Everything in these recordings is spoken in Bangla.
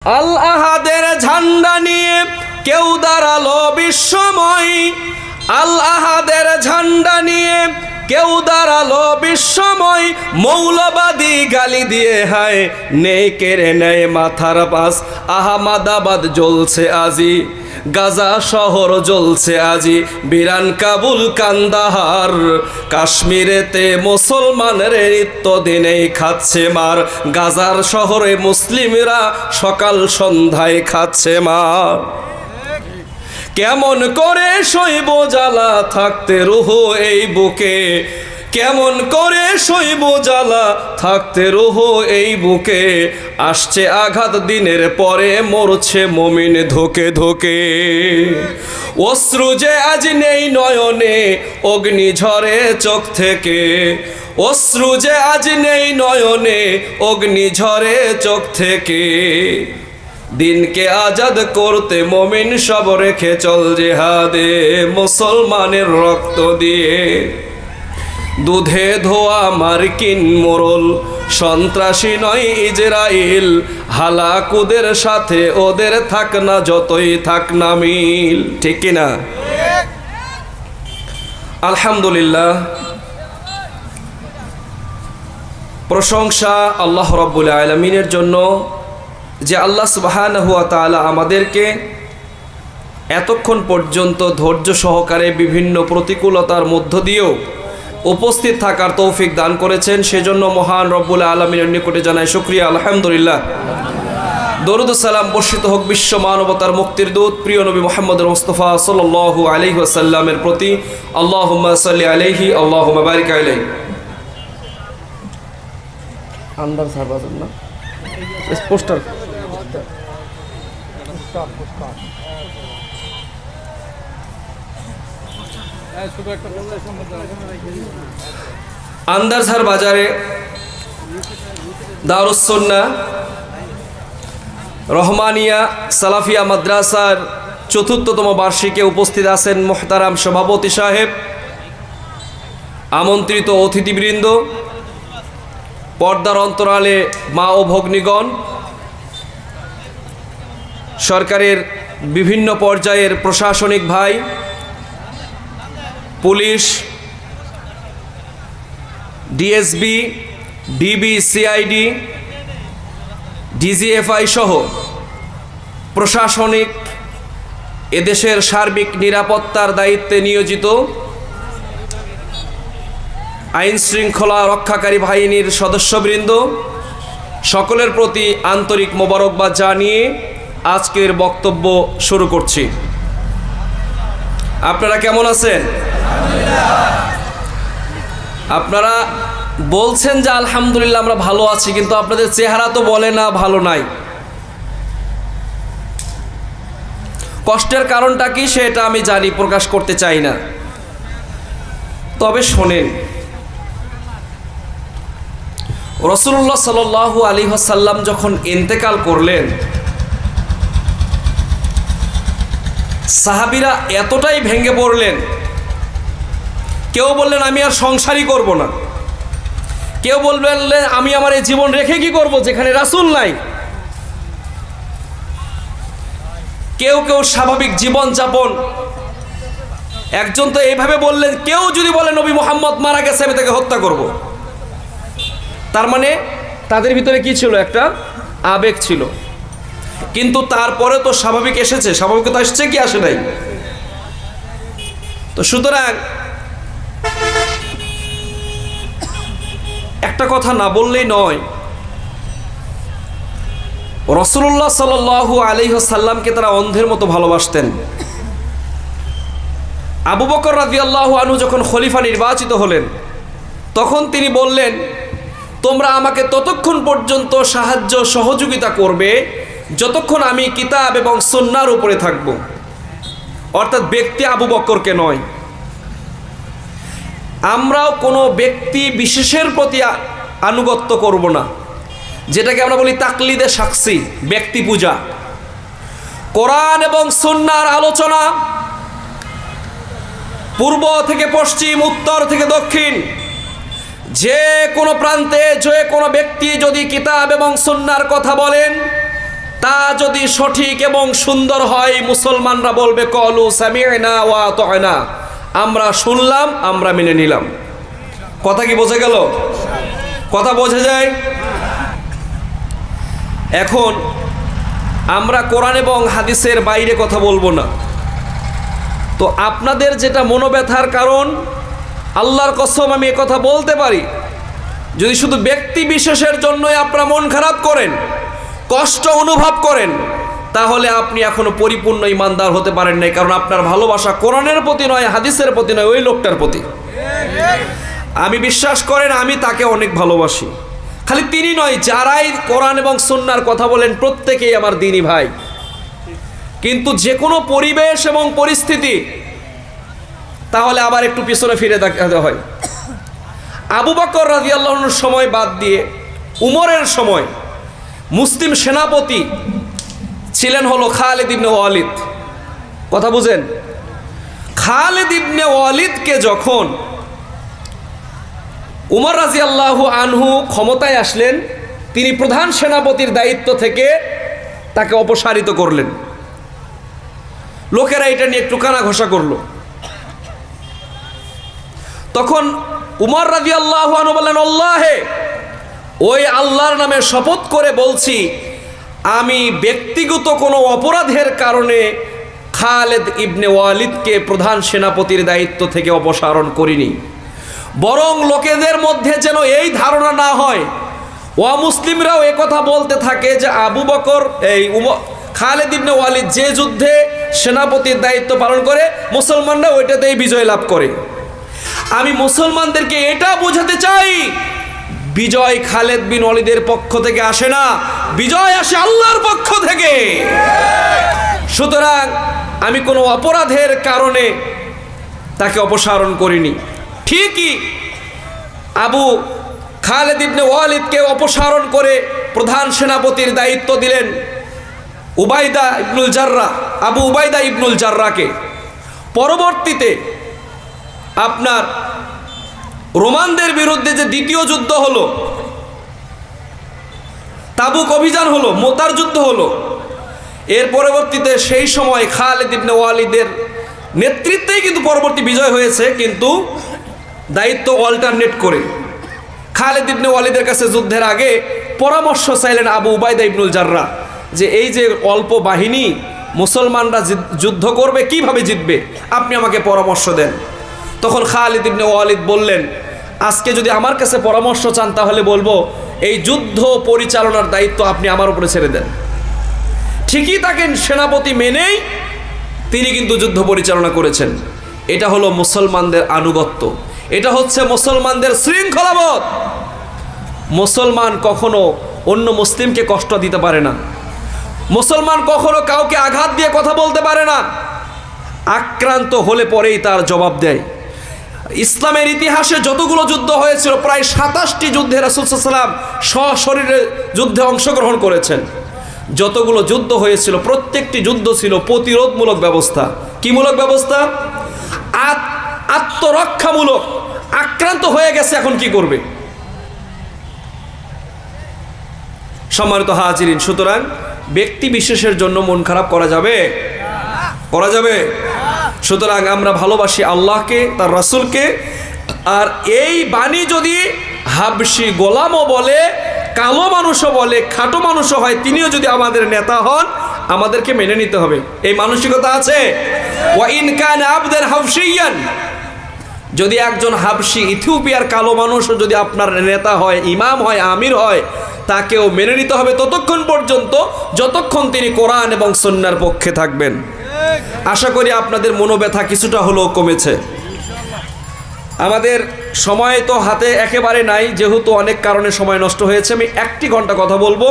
আল আহাদের ঝান্ডা নিয়ে কেউ দাঁড়ালো বিশ্বময়। আল আহাদের ঝান্ডা নিয়ে কেউ দাঁড়ালো বিশ্বময়। মৌলবাদী গালি দিয়ে হায় নেই কেড়ে নেয় মাথার পাশ। আহমদাবাদ জ্বলছে আজি, গাজা শহর জ্বলছে আজি, বিরান কাবুল কান্দাহার। কাশ্মীরেতে মুসলমানের নিত্যদিনেই খাচ্ছে মার। গাজার শহরে মুসলিমরা সকাল সন্ধ্যায় খাচ্ছে মার। কেমন করে সইব জ্বালা থাকতে রুহ এই বুকে, কেমন করে সইব জ্বালা থাকতে রুহ এই বুকে। আসছে আঘাত দিনের পরে মরছে মুমিন ধোকে ধোকে। অশ্রু যে আজ নেই নয়নে অগ্নি ঝরে চোখ থেকে। অশ্রু যে আজ নেই নয়নে অগ্নি ঝরে চোখ থেকে। দিনকে আজাদ করতে মুমিন সব রেখে চল জিহাদে, মুসলমানের রক্ত দিয়ে। দুধে ধোয়া মার্কিন মোরল সন্ত্রাসী নয় ইজরাইল। হালাকুদের সাথে ওদের থাক না যতই থাক না মিল। ঠিক কিনা? আলহামদুলিল্লাহ, প্রশংসা আল্লাহ রাব্বুল আলামিনের জন্য যে আল্লাহ সুবহানাহু ওয়া তাআলা আমাদেরকে এতক্ষণ পর্যন্ত ধৈর্য সহকারে বিভিন্ন প্রতিকূলতার মধ্য দিয়েও উপস্থিত থাকার তৌফিক দান করেছেন। সেজন্য মহান রব্বুল আলামিনের নিকটে জানাই শুকরিয়া আলহামদুলিল্লাহ। দরুদ ও সালাম বর্ষিত হোক বিশ্ব মানবতার মুক্তির দূত প্রিয় নবী মুহাম্মদ মুস্তাফা সাল্লাল্লাহু আলাইহি ওয়াসাল্লামের প্রতি। আল্লাহুম্মা সাল্লি আলাইহি আল্লাহুম্মা বারিক আলাইহি। আন্দার সারবাজন না পোস্টার আন্দারঝার বাজারে দারুস সুন্নাহ রহমানিয়া সালাফিয়া মাদ্রাসার ৪র্থতম বার্ষিকে উপস্থিত আছেন মুহতারাম সভাপতি সাহেব, আমন্ত্রিত অতিথিবৃন্দ, পর্দার অন্তরালে মা ও ভগ্নীগণ, সরকারের বিভিন্ন পর্যায়ের প্রশাসনিক ভাই, police, DSB, DB, CID, DGFI সহ প্রশাসনিক এদেশের সার্বিক নিরাপত্তার দায়িত্বে নিয়োজিত আইন শৃঙ্খলা রক্ষাকারী বাহিনীর সদস্যবৃন্দ, সকলের প্রতি আন্তরিক মোবারকবাদ জানিয়ে আজকের বক্তব্য শুরু করছি। আপনারা কেমন আছেন? আপনারা বলছেন যে আলহামদুলিল্লাহ আমরা ভালো আছি, কিন্তু আপনাদের চেহারা তো বলে না ভালো নাই। কষ্টের কারণটা কি সেটা আমি জানি, প্রকাশ করতে চাই না। তবে শোনেন, রাসূলুল্লাহ সাল্লাল্লাহু আলাইহি ওয়াসাল্লাম যখন ইন্তেকাল করলেন, সাহাবীরা এতটাই ভেঙে পড়লেন। কেউ বললেন আমি আর সংসারই করব না, কেউ বলবেন আমি আমার এই জীবন রেখে কি করব যেখানে রাসূল নাই। কেউ কেউ স্বাভাবিক জীবন যাপন। একজন তো এইভাবে বললেন, কেউ যদি বলে নবী মুহাম্মদ মারা গেছে আমি তাকে হত্যা করব। তার মানে তাদের ভিতরে কি ছিল? একটা আবেগ ছিল। কিন্তু তারপরে তো স্বাভাবিক এসেছে, স্বাভাবিকতা এসেছে কি আসে নাই? তো সুতরাং একটা কথা না বললেই নয়, রাসূলুল্লাহ সাল্লাল্লাহু আলাইহি ওয়াসাল্লামকে তারা অন্ধের মতো ভালোবাসতেন। আবু বকর রাদিয়াল্লাহু আনহু যখন খলিফা নির্বাচিত হলেন, তখন তিনি বললেন, তোমরা আমাকে ততক্ষণ পর্যন্ত সাহায্য সহযোগিতা করবে যতক্ষণ আমি কিতাব এবং সুন্নাহর উপরে থাকব। অর্থাৎ ব্যক্তি আবু বকরকে নয়। আমরাও কোনো ব্যক্তি বিশেষের প্রতি আনুগত্য করব না, যেটাকে আমরা বলি তাকলিদে শাখসি, ব্যক্তি পূজা। কোরআন এবং সুন্নাহর আলোচনা পূর্ব থেকে পশ্চিম, উত্তর থেকে দক্ষিণ, যে কোনো প্রান্তে যে কোনো ব্যক্তি যদি কিতাব এবং সুন্নাহর কথা বলেন, তা যদি সঠিক এবং সুন্দর হয়, মুসলমানরা বলবে কলু সামি'না ওয়া আতা'না, আমরা শুনলাম, আমরা মেনে নিলাম। কথা কি বোঝা গেল? কথা বোঝা যায়? এখন আমরা কোরআন এবং হাদিসের বাইরে কথা বলবো না। তো আপনাদের যেটা মনোব্যথার কারণ, আল্লাহর কসম আমি কথা বলতে পারি, যদি শুধু ব্যক্তি বিশেষের জন্যই আপনারা মন খারাপ করেন, কষ্ট অনুভব করেন, তাহলে আপনি এখনো পরিপূর্ণ ইমানদার হতে পারেন নাই। কারণ আপনার ভালোবাসা কোরআনের প্রতি নয়, হাদিসের প্রতি নয়, ওই লোকটার প্রতি। আমি বিশ্বাস করেন, আমি তাকে অনেক ভালোবাসি। খালি তিনি নয়, যারাই কোরআন এবং সুন্নাহর কথা বলেন প্রত্যেকেই আমার দ্বীনী ভাই। কিন্তু যে কোনো পরিবেশ এবং পরিস্থিতি, তাহলে আবার একটু পিছনে ফিরে দেখাতে হয়। আবু বকর রাদিয়াল্লাহু আনহুর সময় বাদ দিয়ে উমরের সময় মুসলিম সেনাপতি ছিলেন হলো খালিদ ইবনে ওয়ালিদ। কথা বুঝেন? খালিদ ইবনে ওয়ালিদকে যখন উমর রাদিয়াল্লাহু আনহু ক্ষমতায় আসলেন, তিনি প্রধান সেনাপতির দায়িত্ব থেকে তাকে অপসারিত করলেন। লোকেরা এটা নিয়ে একটু কানা ঘষা করলো। তখন উমর রাদিয়াল্লাহু আনহু বললেন, আল্লাহে, ওই আল্লাহর নামে শপথ করে বলছি, আমি ব্যক্তিগত কোনো অপরাধের কারণে খালিদ ইবনে ওয়ালিদকে প্রধান সেনাপতির দায়িত্ব থেকে অপসারণ করিনি। বরং লোকেদের মধ্যে যেন এই ধারণা না হয়, অমুসলিমরাও একথা বলতে থাকে যে আবু বকর খালিদ ইবনে ওয়ালিদ যে যুদ্ধে সেনাপতির দায়িত্ব পালন করে, মুসলমানরা ওইটাতেই বিজয় লাভ করে। আমি মুসলমানদেরকে এটা বোঝাতে চাই, বিজয় খালিদ বিন ওয়ালিদের পক্ষ থেকে আসে না, বিজয় আসে আল্লাহর পক্ষ থেকে। সুতরাং আমি কোনো অপরাধের কারণে তাকে অপসারণ করিনি। ঠিকই আবু খালিদ ইবনে ওয়ালিদকে অপসারণ করে প্রধান সেনাপতির দায়িত্ব দিলেন উবাইদা ইবনুল জাররাহ, আবু উবাইদা ইবনুল জাররাহকে। পরবর্তীতে আপনার রোমানদের বিরুদ্ধে যে দ্বিতীয় যুদ্ধ হলো, তাবুক অভিযান হলো, মোতার যুদ্ধ হলো, এর পরবর্তীতে সেই সময় খালিদ ইবনে ওয়ালিদের নেতৃত্বেই কিন্তু পরবর্তী বিজয় হয়েছে, কিন্তু দায়িত্ব অল্টারনেট করে। খালিদ ইবনে ওয়ালিদের কাছে যুদ্ধের আগে পরামর্শ চাইলেন আবু উবাইদা ইবনুল জাররাহ, যে এই যে অল্প বাহিনী, মুসলমানরা যুদ্ধ করবে, কিভাবে জিতবে, আপনি আমাকে পরামর্শ দেন। তখন খালিদ ইবনে ওয়ালিদ বললেন, আজকে যদি আমার কাছে পরামর্শ চান তাহলে বলবো এই যুদ্ধ পরিচালনার দায়িত্ব আপনি আমার উপরে ছেড়ে দেন। ঠিকই তাকে সেনাপতি মেনেই তিনি কিন্তু যুদ্ধ পরিচালনা করেছেন। এটা হলো মুসলমানদের আনুগত্য, এটা হচ্ছে মুসলমানদের শৃঙ্খলাবোধ। মুসলমান কখনো অন্য মুসলিমকে কষ্ট দিতে পারে না, মুসলমান কখনো কাউকে আঘাত দিয়ে কথা বলতে পারে না, আক্রান্ত হলে পরেই তার জবাব দেয়। ইসলামের ইতিহাসে যতগুলো যুদ্ধ হয়েছিল, প্রায় 27টি যুদ্ধে রাসূল সাল্লাল্লাহু আলাইহি ওয়াসাল্লাম সশরীরে যুদ্ধে অংশগ্রহণ করেছেন। যতগুলো যুদ্ধ হয়েছিল প্রত্যেকটি যুদ্ধ ছিল প্রতিরোধমূলক ব্যবস্থা। কি মূলক ব্যবস্থা? আত্মরক্ষামূলক। আক্রান্ত হয়ে গেছে, এখন কি করবে? সম্মানিত হাজিরিন, সুতরাং ব্যক্তি বিশেষের জন্য মন খারাপ করা যাবে? করা যাবে? সুতরাং আমরা ভালোবাসি আল্লাহকে, তার রাসূলকে। আর এই বাণী যদি হাবশি গোলামও বলে, কালো মানুষও বলে, খাটো মানুষও হয়, তিনিও যদি আমাদের নেতা হন, আমাদেরকে মেনে নিতে হবে। এই মানসিকতা আছে? ওয়া ইন কানা আবদান হাবশিয়ান, যদি একজন হাবশি ইথিওপিয়ার কালো মানুষও যদি আপনার নেতা হয়, ইমাম হয়, আমির হয়, তাকেও মেনে নিতে হবে ততক্ষণ পর্যন্ত যতক্ষণ তিনি কোরআন এবং সুন্নাহর পক্ষে থাকবেন। আশা করি আপনাদের মনোব্যথা কিছুটা হলেও কমেছে। আমাদের সময় তো হাতে একেবারে নাই, যেহেতু অনেক কারণে সময় নষ্ট হয়েছে। আমি 1 ঘন্টা কথা বলবো,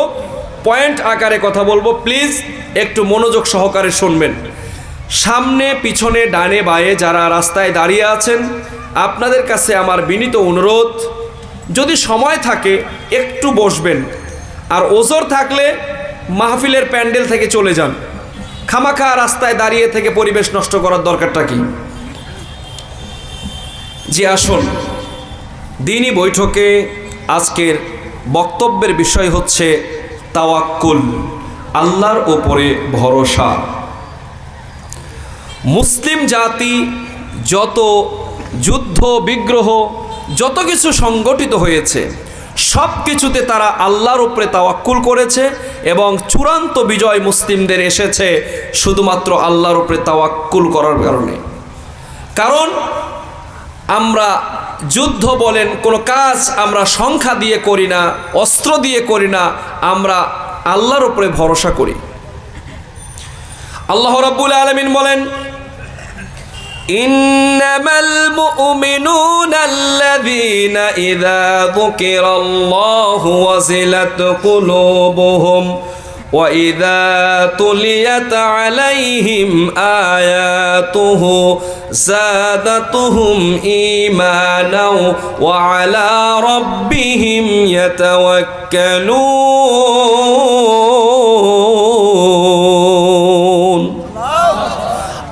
পয়েন্ট আকারে কথা বলবো, প্লিজ একটু মনোযোগ সহকারে শুনবেন। সামনে পিছনে ডানে বাঁয়ে যারা রাস্তায় দাঁড়িয়ে আছেন, আপনাদের কাছে আমার বিনীত অনুরোধ, যদি সময় থাকে একটু বসবেন, আর ওজর থাকলে মাহফিলের প্যান্ডেল থেকে চলে যান। খামাখা রাস্তায় দাঁড়িয়ে থেকে পরিবেশ নষ্ট করার দরকারটা কি? জি আসুন, দ্বীনি বৈঠকে আজকের বক্তব্যের বিষয় হচ্ছে তাওয়াক্কুল। আল্লাহর উপরে ভরসা। মুসলিম জাতি যত যুদ্ধ বিগ্রহ যত কিছু সংগঠিত হয়েছে সব কিছুতে তারা আল্লাহর উপরে তাওয়াক্কুল করেছে এবং চূড়ান্ত বিজয় মুসলিমদের এসেছে শুধুমাত্র আল্লাহর উপরে তাওয়াক্কুল করার কারণে। কারণ আমরা যুদ্ধ বলেন কোনো কাজ আমরা সংখ্যা দিয়ে করি না, অস্ত্র দিয়ে করি না, আমরা আল্লাহর উপরে ভরসা করি। আল্লাহ রাব্বুল আলামিন বলেন, ইন্নামাল মুমিনুনা আল্লাযীনা ইযা যুকিরাল্লাহু ওয়াজিলাত কুলুবুহুম ওয়া ইযা তুলিয়াত আলাইহিম আয়াতুহু যাদাতুহুম ঈমানাও ওয়া আলা রাব্বিহিম ইয়াতাওয়াক্কালুন।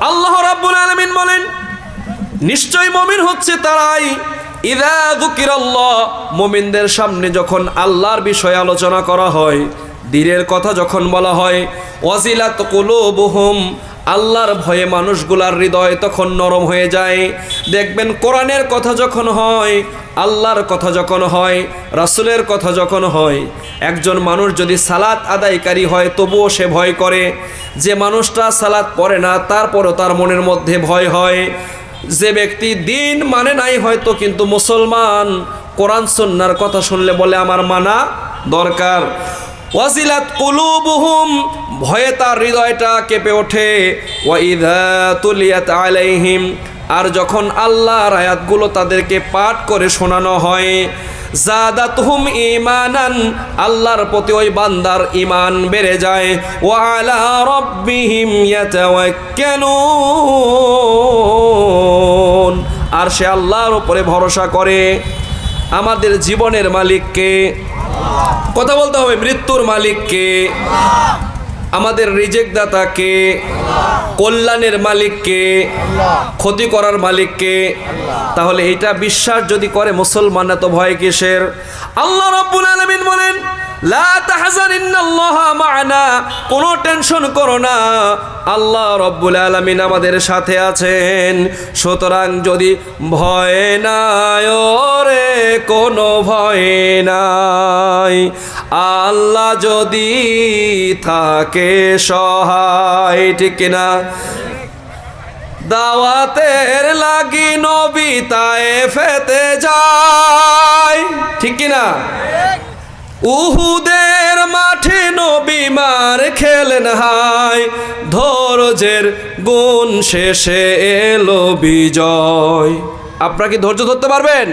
আল্লাহ রাব্বুল আলামিন বলেন, নিশ্চয় মুমিন হচ্ছে তারাই ইযা যুকিরাল্লাহ, মুমিনদের সামনে যখন আল্লাহর বিষয়ে আলোচনা করা হয়, দ্বীনের কথা যখন বলা হয়, ওয়াজিলাত কুলুবুহুম, আল্লাহর ভয়ে মানুষগুলার হৃদয় তখন নরম হয়ে যায়। দেখবেন কোরআনের কথা যখন হয়, আল্লাহর কথা যখন হয়, রাসূলের কথা যখন হয়, একজন মানুষ যদি সালাত আদায়কারী হয় তবুও সে ভয় করে। যে মানুষটা সালাত পড়ে না তারপরও তার মনের মধ্যে ভয় হয়। যে ব্যক্তি দিন মানে নাই হয়তো কিন্তু মুসলমান, কোরআন সুন্নাহর কথা শুনলে বলে আমার মানা দরকার। ওয়াজিলাত কুলুবুহুম, ভয়ে তার হৃদয়টা কেঁপে ওঠে। ওয়া ইযা তুলিয়াত আলাইহিম, আর যখন আল্লাহর আয়াতগুলো তাদেরকে পাঠ করে শোনানো হয়, যাদাতুহুম ঈমানান, আল্লাহর প্রতি ওই বান্দার ঈমান বেড়ে যায়। ওয়া আলা রাব্বিহিম ইয়াতাওয়াক্কালুন, আর সে আল্লাহর উপরে ভরসা করে। আমাদের জীবনের মালিককে, কথা বলতে হবে, মৃত্যুর মালিককে, আমাদের রিজেক দাতাকে, কল্যাণের মালিককে, ক্ষতি করার মালিককে। তাহলে এটা বিশ্বাস যদি করে মুসলমান, এত ভয় কিসের? আল্লাহ রাব্বুল আলামিন বলেন, লা তাহজান ইন্নাল্লাহা মা'ানা, কোনো টেনশন করো না, আল্লাহ রাব্বুল আলামিন আমাদের সাথে আছেন। সুতরাং যদি ভয় নাই, ওরে কোনো ভয় নাই, আল্লাহ যদি থাকে সহায়, ঠিক কিনা? দাওয়াতের লাগি নবী তায়েফেতে যায়, ঠিক কিনা? উহুদের মাঠে নবী মার খেলেন হায়, ধৈর্যের গুণ শেষে এলো বিজয়। আপনারা কি ধৈর্য ধরতে পারবেন?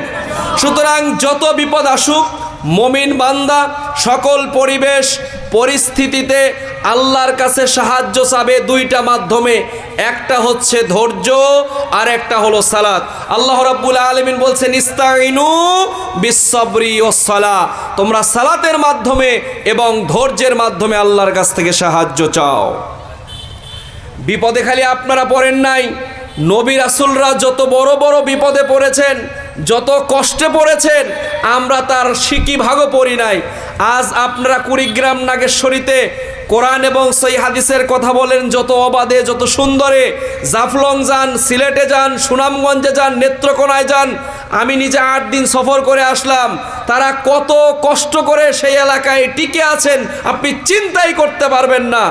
সুতরাং যত বিপদ আসুক, মুমিন বান্দা সকল পরিবেশ পরিস্থিতিতে আল্লাহর কাছে সাহায্য চাবে দুইটা মাধ্যমে, একটা হচ্ছে ধৈর্য আর একটা হলো সালাত। আল্লাহ রাব্বুল আলামিন বলছেন, ইস্তাইনু বিসসবরি ওয়াসসালাহ, তোমরা সালাতের মাধ্যমে এবং ধৈর্যের মাধ্যমে আল্লাহর কাছ থেকে সাহায্য চাও। বিপদে খালি আপনারা পড়েন নাই, নবী রাসূলরা যত বড় বড় বিপদে পড়েছেন, যত কষ্টে পড়েছেন, আমরা তার সিকি ভাগও পড়ি নাই। আজ আপনারা কুড়িগ্রাম নাগেশ্বরীতে কোরআন এবং সহিহ হাদিসের কথা বলেন, যত অবাধে যত সুন্দরে, জাফলং যান, সিলেটে যান, সুনামগঞ্জে যান, নেত্রকোনায় যান, আমি নিজে 8 দিন সফর করে আসলাম। তারা কত কষ্ট করে সেই এলাকায় টিকে আছেন আপনি চিন্তাই করতে পারবেন না।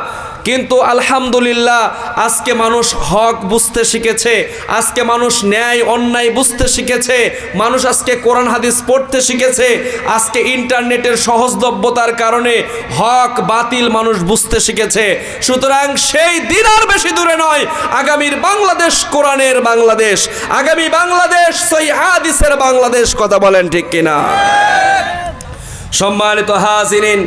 কিন্তু আলহামদুলিল্লাহ আজকে মানুষ হক বুঝতে শিখেছে, আজকে মানুষ ন্যায় অন্যায় বুঝতে শিখেছে, মানুষ আজকে কোরআন হাদিস পড়তে শিখেছে, আজকে ইন্টারনেটের সহজলভ্যতার কারণে হক বাতিল মানুষ বুঝতে শিখেছে। সুতরাং সেই দিন আর বেশি দূরে নয়, আগামীর বাংলাদেশ কোরআনের বাংলাদেশ, আগামী বাংলাদেশ সহিহ হাদিসের বাংলাদেশ, কথা বলেন ঠিক কিনা? সম্মানিত হাজিরিন,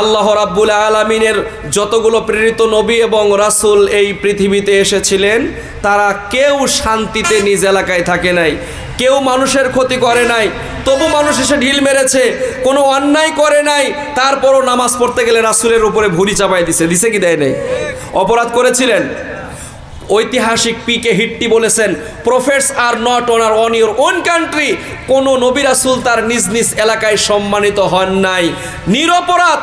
আল্লাহ রাব্বুল আলামিনের যতগুলো প্রেরিত নবী এবং রাসূল এই পৃথিবীতে এসেছিলেন, তারা কেউ শান্তিতে নিজ এলাকায় থাকে নাই, কেউ মানুষের ক্ষতি করে নাই, তবু মানুষ এসে ঢিল মেরেছে, কোনো অন্যায় করে নাই, তারপরও নামাজ পড়তে গেলে রাসূলের উপরে ভুঁড়ি চাপাই দিছে কি দেয় নাই? অপরাধ করেছিলেন? ঐতিহাসিক পিকে হিট্টি বলেছেন, prophets are not honour on your own country. কোনো নবী রাসূল তার নিজ নিজ এলাকায় সম্মানিত হন নাই। নিরপরাধ,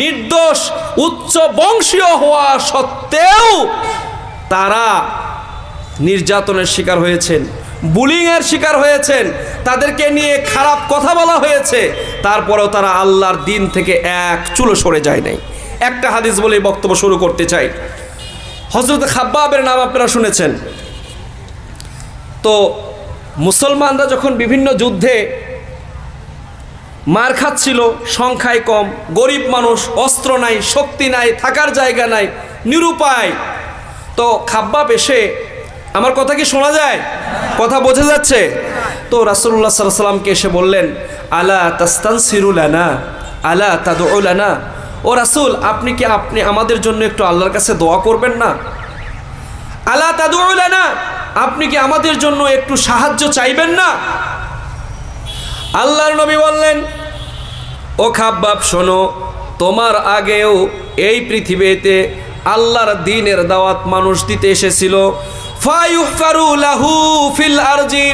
নির্দোষ, উচ্চ বংশীয় হওয়া সত্ত্বেও তারা নির্যাতনের শিকার হয়েছেন, বুলিংয়ের শিকার হয়েছেন, তাদেরকে নিয়ে খারাপ কথা বলা হয়েছে, তারপরেও তারা আল্লাহর দিন থেকে এক চুলো সরে যায় নাই। একটা হাদিস বলে বক্তব্য শুরু করতে চাই। হযরত খাব্বাবের নাম আপনারা শুনেছেন। তো মুসলমানরা যখন বিভিন্ন যুদ্ধে মার খাচ্ছিল, সংখ্যায় কম, গরিব মানুষ, অস্ত্র নাই, শক্তি নাই, থাকার জায়গা নাই, নিরুপায়, তো খাব্বাব এসে, আমার কথা কি শোনা যায়? কথা বোঝা যাচ্ছে? তো রাসূলুল্লাহ সাল্লাল্লাহু আলাইহি সাল্লামকে এসে বললেন, আলা তাস্তানসিরু লানা আলা তাদউ লানা, ও রাসূল, আপনি আমাদের জন্য একটু আল্লাহর কাছে দোয়া করবেন না? আলা তাদউ লানা, আপনি কি আমাদের জন্য একটু সাহায্য চাইবেন না? আল্লাহর নবী বললেন, ও খাব্বাব শোনো, তোমার আগেও এই পৃথিবীতে আল্লাহর দ্বীনের দাওয়াত মানুষ দিতে এসেছিল। ফায়ুহফারু লাহু ফিল আরজি,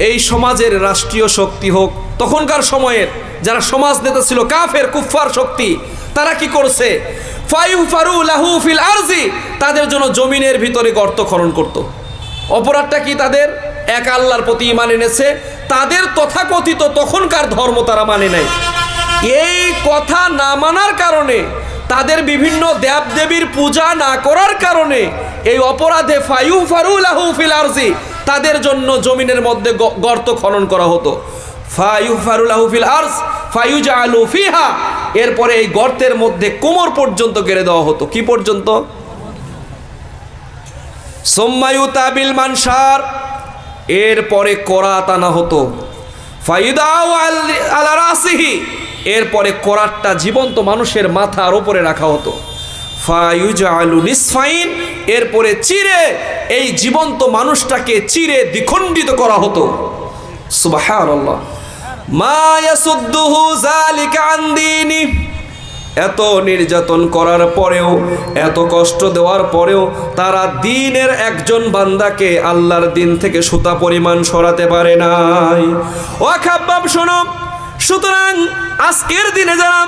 এই সমাজের রাষ্ট্রীয় শক্তি হোক, তখনকার সময়ের যারা সমাজ নেতা ছিল কাফের কুফফার শক্তি, তারা কি করছে? ফায়ুহফারু লাহু ফিল আরজি, তাদের জন্য জমিনের ভিতরে গর্ত খনন করত। অপরাধটা কি? তাদের এক আল্লাহর প্রতি ঈমান এনেছে, তাদের তথাকথিত তখনকার ধর্ম তারা মানে নাই। এই কথা না মানার কারণে, তাদের বিভিন্ন দেবদেবীর পূজা না করার কারণে এই অপরাধে ফায়ুহফারু লাহু ফিল আরজি, তাদের জন্য জমিনের মধ্যে গর্ত খনন করা হতো। ফায়ুহফারু লাহু ফিল আরজ ফায়ুজআলু ফিহা, এরপরে এই গর্তের মধ্যে কোমর পর্যন্ত গেড়ে দেওয়া হতো। কি পর্যন্ত? সুম্মা ইউতাবিল মানশার, এরপরে করাত আনা হতো। ফায়ুদাউ আলা রাসিহি, এরপরে করাতটা জীবন্ত মানুষের মাথার উপরে রাখা হতো। ফায়ুজআলু নিসফাইন, এরপরে চিরে এই জীবন্ত মানুষটাকে চিরে দ্বিখণ্ডিত করা হতো। সুবহানাল্লাহ। মা ইয়াসুদ্দুহু যালিকা আন দীনি, এত নির্যাতন করার পরেও, এত কষ্ট দেওয়ার পরেও তারা দ্বীনের একজন বান্দাকে আল্লাহর দ্বীন থেকে সুতা পরিমাণ সরাতে পারে নাই। ও খাব্বাব শোনো, সুতরাং আজকের দিনে যারা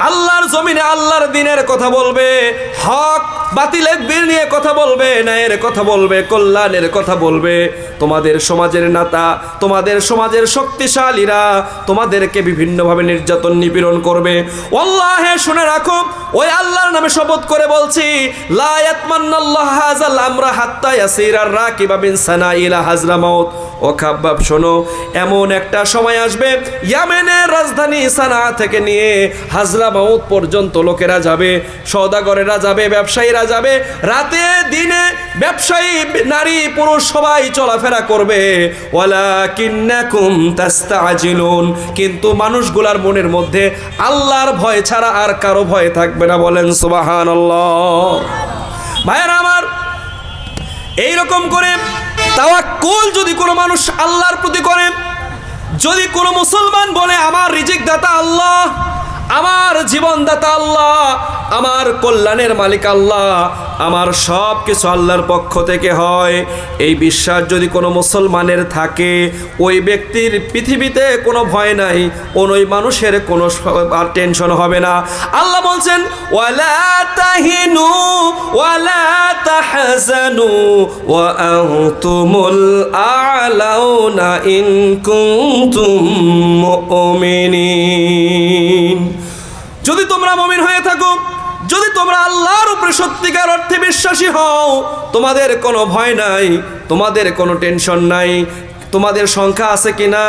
আল্লাহর জমিনে আল্লাহর দ্বীনের কথা বলবে, হক বাতিলের নিয়ে কথা বলবে, ন্যায়ের কথা বলবে, কল্যাণের কথা বলবে, তোমাদের সমাজের নেতা, তোমাদের সমাজের শক্তিশালীরা তোমাদেরকে বিভিন্নভাবে নির্যাতন নিপীড়ন করবে। ওয়াল্লাহি, শুনে রাখো, ওই আল্লাহর নামে শপথ করে বলছি, লা ইয়াতমান্নাল্লাহু হাযাল আমরা হাত্তা ইয়াসিরার রাকিবা মিন সানা ইলা হাজরামাউত। ও খাব্বাব শোনো, এমন একটা সময় আসবে, ইয়ামেনের রাজধানী সানা থেকে নিয়ে হাজরামাউত পর্যন্ত লোকেরা যাবে, সওদাগরেরা যাবে, ব্যবসায়ীরা যাবে, রাতে দিনে ব্যবসায়ী নারী পুরুষ সবাই চলাফেরা করবে। ওয়ালাকিন্নাকুম তাস্তাজিলুন, কিন্তু মানুষগুলার মনের মধ্যে আল্লাহর ভয় ছাড়া আর কারো ভয় থাকবে না। বলেন সুবহানাল্লাহ। ভাইয়েরা আমার, এইরকম করে তাওয়াক্কুল যদি কোনো মানুষ আল্লাহর প্রতি করে, যদি কোনো মুসলমান বলে আমার রিজিক দাতা আল্লাহ, আমার জীবনদাতা আল্লাহ, আমার কল্যাণের মালিক আল্লাহ, আমার সব কিছু আল্লাহর পক্ষ থেকে হয়, এই বিশ্বাস যদি কোনো মুসলমানের থাকে, ওই ব্যক্তির পৃথিবীতে কোনো ভয় নাই, ওই মানুষের কোনো আর টেনশন হবে না। আল্লাহ বলছেন, ওয়ালা তাহিনু ওয়ালা তাহজানু ওয়া আনতুমুল আ'লাউনা ইন কুনতুম মুমিনিন। যদি তোমরা মুমিন হয়ে থাকো, যদি তোমরা আল্লাহর উপরে সত্যিকার অর্থে বিশ্বাসী হও, তোমাদের কোনো ভয় নাই, তোমাদের কোনো টেনশন নাই। তোমাদের সংখ্যা আছে কিনা,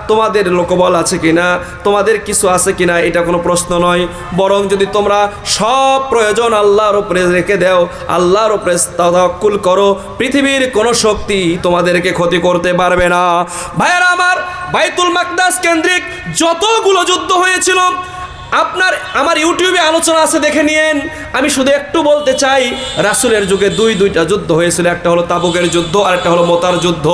তোমাদের লোকবল আছে কিনা, তোমাদের কিছু আছে কিনা, এটা কোনো প্রশ্ন নয়। বরং যদি তোমরা সব প্রয়োজন আল্লাহর উপরে রেখে দাও, আল্লাহর উপরে তাওয়াক্কুল করো, পৃথিবীর কোনো শক্তি তোমাদেরকে ক্ষতি করতে পারবে না। ভাইয়েরা আমার, বাইতুল মাকদাস কেন্দ্রিক যতগুলো যুদ্ধ হয়েছিল, আমার ইউটিউবে আলোচনা আছে, দেখে নিয়েন। আমি শুধু একটু বলতে চাই, রাসূলের যুগে দুইটা যুদ্ধ হয়েছিল, একটা হলো তাবুকের যুদ্ধ আর একটা হলো মোতার যুদ্ধ।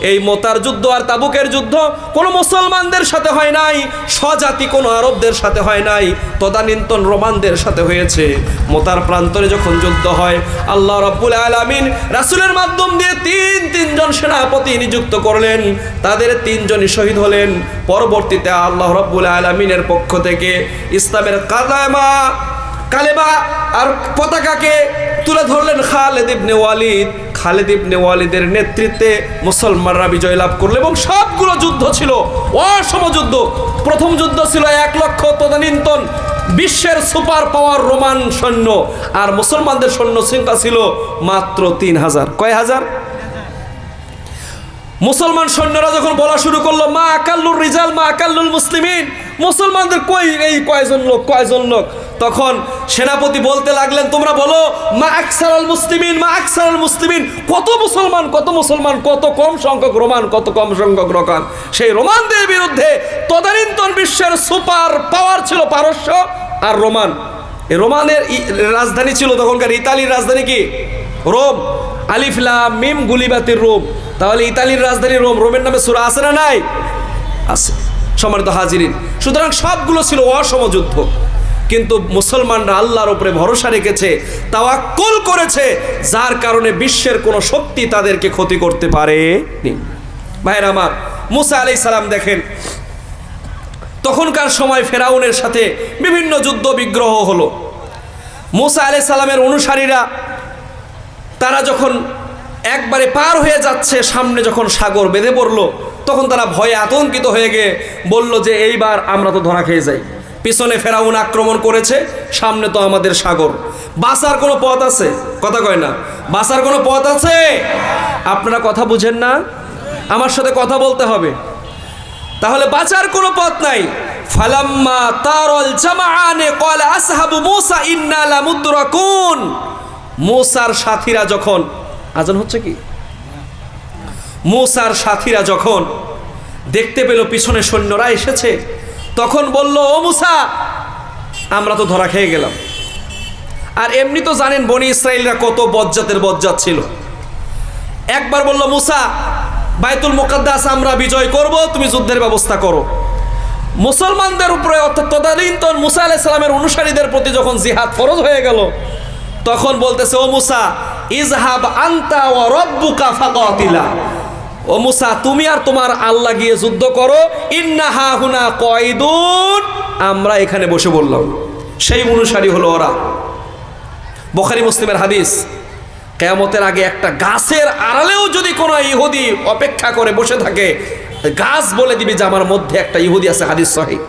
এই মোতার যুদ্ধ আর তাবুকের যুদ্ধ কোনো মুসলমানদের সাথে হয় নাই, স্বজাতি কোনো আরবদের সাথে হয় নাই, তদানীন্তন রোমানদের সাথে হয়েছে। মোতার প্রান্তরে যখন যুদ্ধ হয়, আল্লাহ রাব্বুল আলামিন রাসূলের মাধ্যম দিয়ে তিনজন সেনাপতি নিযুক্ত করলেন, তাদের তিনজনই শহীদ হলেন। পরবর্তীতে আল্লাহ রাব্বুল আলামিনের পক্ষ থেকে ইসলামের কালেমা আর পতাকাকে তুলে ধরলেন খালিদ ইবনে ওয়ালিদ। খালিদ ইবনে ওয়ালিদের নেতৃত্বে মুসলমানরা বিজয় লাভ করলো এবং সবগুলো যুদ্ধ ছিল অসম যুদ্ধ। প্রথম যুদ্ধ ছিল 1 লক্ষ তদানীন্তন বিশ্বের সুপার পাওয়ার রোমান সৈন্য, আর মুসলমানদের সৈন্য সংখ্যা ছিল মাত্র 3000। কয় হাজার? মুসলমান সৈন্যরা যখন বলা শুরু করলো মা আকাল্লুর রিজাল মা আকাল্লুল মুসলিমিন, মুসলমানদের কয়জন লোক, তখন সেনাপতি বলতে লাগলেন, তোমরা বলো মা আকসারুল মুসলিমিন, মা আকসারুল মুসলিমিন, কত মুসলমান, কত কম সংখ্যক রোমান, কত কম সংখ্যক রোমান। সেই রোমানদের বিরুদ্ধে তদানীন্তন বিশ্বের সুপার পাওয়ার ছিল পারস্য আর রোমান। এই রোমানের রাজধানী ছিল তখনকার ইতালির রাজধানী কি? রোম। আলিফ লাম মিম গুলিবাতির রোম। তাহলে ইতালির রাজধানী রোম। রোমের নামে সূরা আছে না নাই? আছে। সম্মানিত হাজিরিন, সুতরাং সবগুলো ছিল অসম যুদ্ধ, কিন্তু মুসলমানরা আল্লাহর উপরে ভরসা রেখেছে, তাওয়াক্কুল করেছে, যার কারণে বিশ্বের কোনো শক্তি তাদেরকে ক্ষতি করতে পারেনি। ভাইরা আমার, মুসা আলাইহিস সালাম দেখেন, তখনকার সময় ফেরাউনের সাথে বিভিন্ন যুদ্ধ বিগ্রহ হলো। মুসা আলাইহিস সালামের অনুসারীরা তারা যখন একবারে পার হয়ে যাচ্ছে, সামনে যখন সাগর বেঁধে পড়লো, তখন তারা ভয়ে আতঙ্কিত হয়ে গিয়ে বলল যে এইবার আমরা তো ধরা খেয়ে যাই। পিছনে ফেরাউন আক্রমণ করেছে, সামনে তো আমাদের সাগর, বাঁচার কোনো পথ আছে? কথা কয় না, বাঁচার কোনো পথ আছে? আপনারা কথা বুঝেন না, আমার সাথে কথা বলতে হবে। তাহলে বাঁচার কোনো পথ নাই। ফালাম্মা তারাল জামাআনে ক্বালা আসহাবু মূসা ইন্না লামুদরাকুন। মূসার সাথীরা যখন, আজান হচ্ছে কি? মূসার সাথীরা যখন দেখতে পেল পিছনে সৈন্যরা এসেছে, তখন বলল, ও মূসা, আমরা তো ধরা খেয়ে গেলাম। আর এমনি তো জানেন বনি ইসরাইলরা কত বজ্জাত ছিল। একবার বলল, মূসা, বাইতুল মুকাদ্দাস আমরা বিজয় করব, তুমি যুদ্ধের ব্যবস্থা করো। মুসলমানদের উপরে অর্থাৎ তদানীন্তন মূসা আলাইহিস সালামের অনুসারীদের প্রতি যখন জিহাদ ফরজ হয়ে গেল, তখন বলতেছে, ও মূসা, ইজহাব আনতা ওয়া রাব্বুকা ফাকাতিলা। ও মূসা, তুমি আর তোমার আল্লাহ গিয়ে যুদ্ধ করো, ইন্না হাহুনা কয়দুন, আমরা এখানে বসে বললাম। সেই অনুসারী হলো ওরা। বুখারী মুসলিমের হাদিস, কিয়ামতের আগে একটা গাছের আড়ালেও যদি কোনো ইহুদি অপেক্ষা করে বসে থাকে, গাছ বলে দিবে যে আমার মধ্যে একটা ইহুদি আছে। হাদিস সহিহ।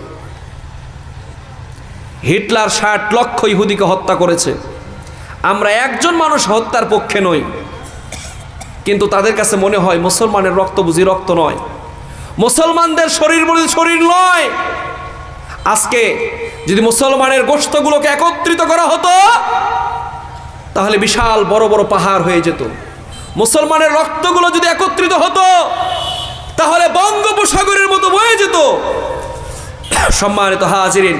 হিটলার 60 লক্ষ ইহুদিকে হত্যা করেছে। আমরা একজন মানুষ হত্যার পক্ষে নই, কিন্তু তাদের কাছে মনে হয় মুসলমানের রক্ত বুঝি রক্ত নয়, মুসলমানদের শরীর বুঝি শরীর নয়। আজকে যদি মুসলমানের গোশতগুলোকে একত্রিত করা হতো, তাহলে বিশাল বড় বড় পাহাড় হয়ে যেত। মুসলমানের রক্তগুলো যদি একত্রিত হতো, তাহলে বঙ্গোপসাগরের মতো বয়ে যেত। সম্মানিত হাজিরিন,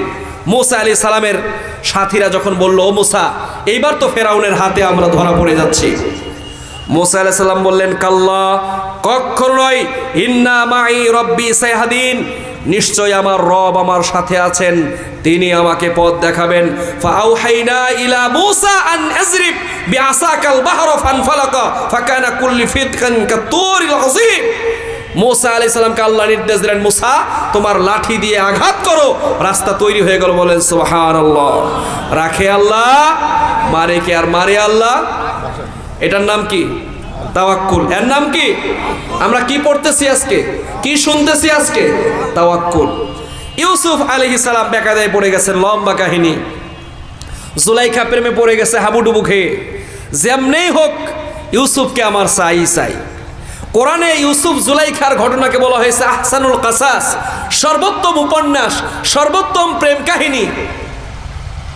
মূসা আলাইহিস সালামের সাথীরা যখন বলল, ও মূসা, এইবার তো ফেরাউনের হাতে আমরা ধরা পড়ে যাচ্ছি। মূসা আলাইহিস সালাম বললেন, কাল্লা, কখনো নয়, ইন্না মাই রব্বি সাইহাদিন, নিশ্চয় আমার রব আমার সাথে আছেন, তিনি আমাকে পথ দেখাবেন। ফাআউহাইনা ইলা মূসা আন আযরিব বিআসাকাল বাহরা ফানফালাকা ফাকানা কুল্লু ফিতকান কাতুরিল আযীম। মূসা আলাইহিস সালামকে আল্লাহ নির্দেশ দিলেন, মূসা, তোমার লাঠি দিয়ে আঘাত করো। রাস্তা তৈরি হয়ে গেল। বলেন সুবহানাল্লাহ। রাখে আল্লাহ, মারে কে? আর মারে আল্লাহ। এটার নাম কি? তাওয়াক্কুল। এর নাম কি? আমরা কি পড়তেছি আজকে, কি শুনতেছি আজকে? তাওয়াক্কুল। ইউসুফ আলাইহিস সালাম বেকায়দায় পড়ে গেছেন, লম্বা কাহিনী। জুলাইখা প্রেমে পড়ে গেছে হাবুডুবু খেয়ে। যেমনেই হোক ইউসুফকে আমার চাই। কোরআনে ইউসুফ জুলাইখার ঘটনাকে বলা হয়েছে আহসানুল কাসাস, সর্বোত্তম উপন্যাস, সর্বোত্তম প্রেম কাহিনী।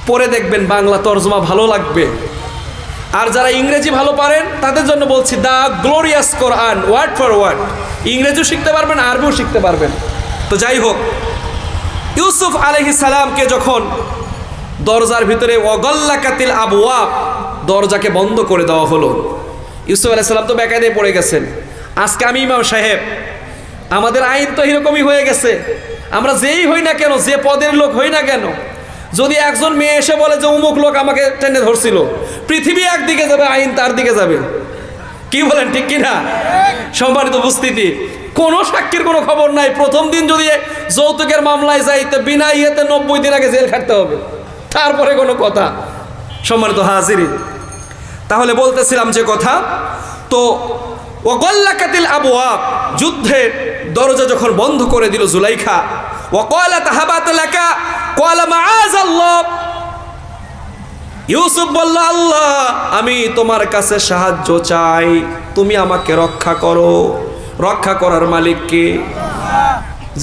পড়ে দেখবেন, বাংলা তর্জমা ভালো লাগবে। আর যারা ইংরেজি ভালো পারেন তাদের জন্য বলছি, the glorious Quran, word for word. ইংরেজিও শিখতে পারবেন, আরবিও শিখতে পারবেন। তো যাই হোক, ইউসুফ আলাইহিস সালামকে যখন দরজার ভিতরে ওয়াগাল্লাকাতিল আবওয়াব, দরজাকে বন্ধ করে দেওয়া হলো, ইউসুফ আলাইহিস সালাম তো বেকায়দায় পড়ে গেছেন। আজকে আমি ইমাম সাহেব, আমাদের আইন তো এরকমই হয়ে গেছে। আমরা যেই হই না কেন, যে পদের লোক হই না কেন, যদি একজন মেয়ে এসে বলে যে অমুক লোক আমাকে টেনে ধরছিল, পৃথিবী একদিকে যাবে, আইন তার দিকে যাবে। কি বলেন, ঠিক কিনা? সম্মানিত উপস্থিতি, কোনো সাক্ষীর কোনো খবর নাই। প্রথম দিন যদি যৌতুকের মামলায় যাইতে বিনা ইয়েতে 90 দিন আগে জেল খাটতে হবে, তারপরে কোনো কথা। সম্মানিত হাজিরিন, তাহলে বলতেছিলাম যে কথা, তো ওয়াগাল্লাকাতিল আবওয়াব, যুদ্ধের দরজা যখন বন্ধ করে দিল জুলাইখা, ওয়াকালাত হাবাত লাকা ক্বালা মাআযাল্লাহ, ইউসুফ বলল, আল্লাহ আমি তোমার কাছে সাহায্য চাই, তুমি আমাকে রক্ষা করো। রক্ষা করার মালিক কে?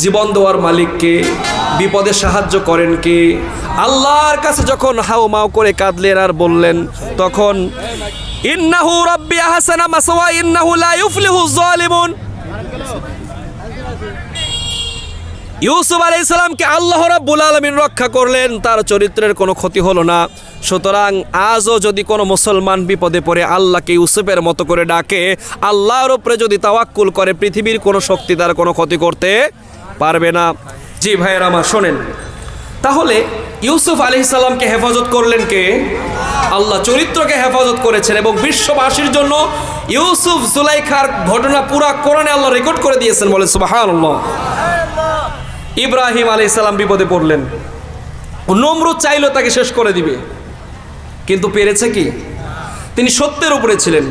জীবন দেওয়ার মালিক কে? বিপদে সাহায্য করেন কে? আল্লাহর কাছে যখন হাউ মাউ করে কাঁদলেন আর বললেন, তখন ইন্নাহু রাব্বি আহসানা মাসওয়া ইন্নাহু লা ইউফলিহু যালিমুন, ইউসুফ আলাইহিস সালামকে আল্লাহ রাব্বুল আলামিন রক্ষা করলেন, তার চরিত্রের কোনো ক্ষতি হলো না। সুতরাং আজও যদি কোনো মুসলমান বিপদে পড়ে আল্লাহকে ইউসুফের মতো করে ডাকে, আল্লাহর উপরে যদি তাওয়াক্কুল করে, পৃথিবীর কোনো শক্তি তার কোনো ক্ষতি করতে পারবে না। জি ভাইয়ের আমার, শোনেন, তাহলে ইউসুফ আলাইহিস সালামকে হেফাজত করলেন কে? আল্লাহ। চরিত্রকে হেফাজত করেছেন এবং বিশ্ববাসীর জন্য ইউসুফ জুলাইখার ঘটনা পুরা কোরআনে আল্লাহ রেকর্ড করে দিয়েছেন, বলে সুবহানাল্লাহ। ইব্রাহিম আলাইহিস সালাম বিপদে পড়লেন, নমরুদ চাইলো তাকে শেষ করে দিবে, কিন্তু পেরেছে কি? তিনি সত্যের উপরে ছিলেন।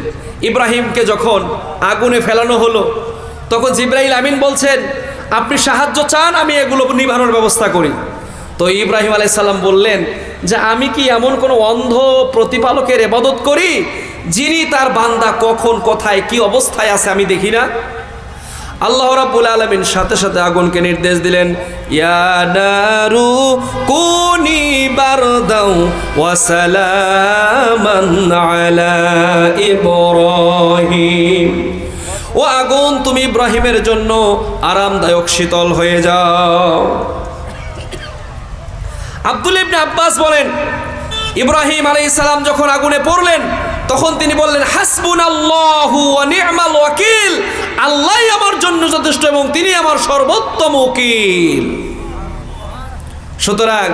ইব্রাহিমকে যখন আগুনে ফেলানো হলো, তখন জিবরাইল আমিন বলছেন, আপনি সাহায্য চান, আমি এগুলো নিভানোর ব্যবস্থা করি। তো ইব্রাহিম আলাইহিস সালাম বললেন যে আমি কি এমন কোনো অন্ধ প্রতিপালকের ইবাদত করি যিনি তার বান্দা কখন কোথায় কি অবস্থায় আছে আমি দেখি না? আল্লাহ রাব্বুল আলামিন সাথে সাথে আগুনকে নির্দেশ দিলেন, ইয়া নারু কুনি বারদাও ওয়া সালামান আলা ইব্রাহিম, ও আগুন তুমি ইব্রাহিমের জন্য আরামদায়ক শীতল হয়ে যাও। আব্দুল্লাহ ইবনে আব্বাস বলেন, ইব্রাহিম আলাইহিস সালাম যখন আগুনে পড়লেন, তখন তিনি বললেন, হাসবুনাল্লাহু ওয়া নি'মাল ওয়াকিল, আল্লাহই আমার জন্য যথেষ্ট এবং তিনি আমার সর্বোত্তম উকিল। সুতরাং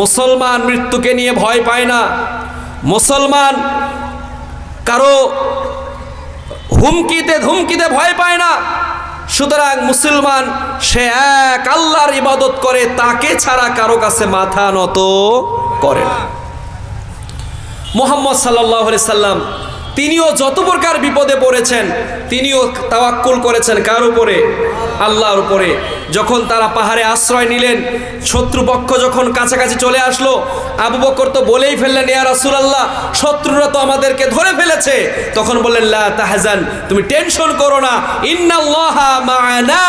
মুসলমান মৃত্যুকে নিয়ে ভয় পায় না, মুসলমান কারো হুমকিতে ধুমকিতে ভয় পায় না। সুতরাং মুসলমান সে এক আল্লাহর ইবাদত করে, তাকে ছাড়া কারো কাছে মাথা নত করে না। মুহাম্মদ সাল্লাল্লাহু আলাইহি সাল্লাম তিনিও যত প্রকার বিপদে পড়েছেন, তিনিও তাওয়াক্কুল করেছেন কার উপরে? আল্লাহর উপরে। যখন তারা পাহাড়ে আশ্রয় নিলেন, শত্রুপক্ষ যখন কাছাকাছি চলে আসলো, আবু বকর তো বলেই ফেললেন, ইয়া রাসূলুল্লাহ, শত্রুরা তো আমাদেরকে ধরে ফেলেছে। তখন বললেন, লা তাহজান, তুমি টেনশন করো না, ইন্নাল্লাহা মা'ানা,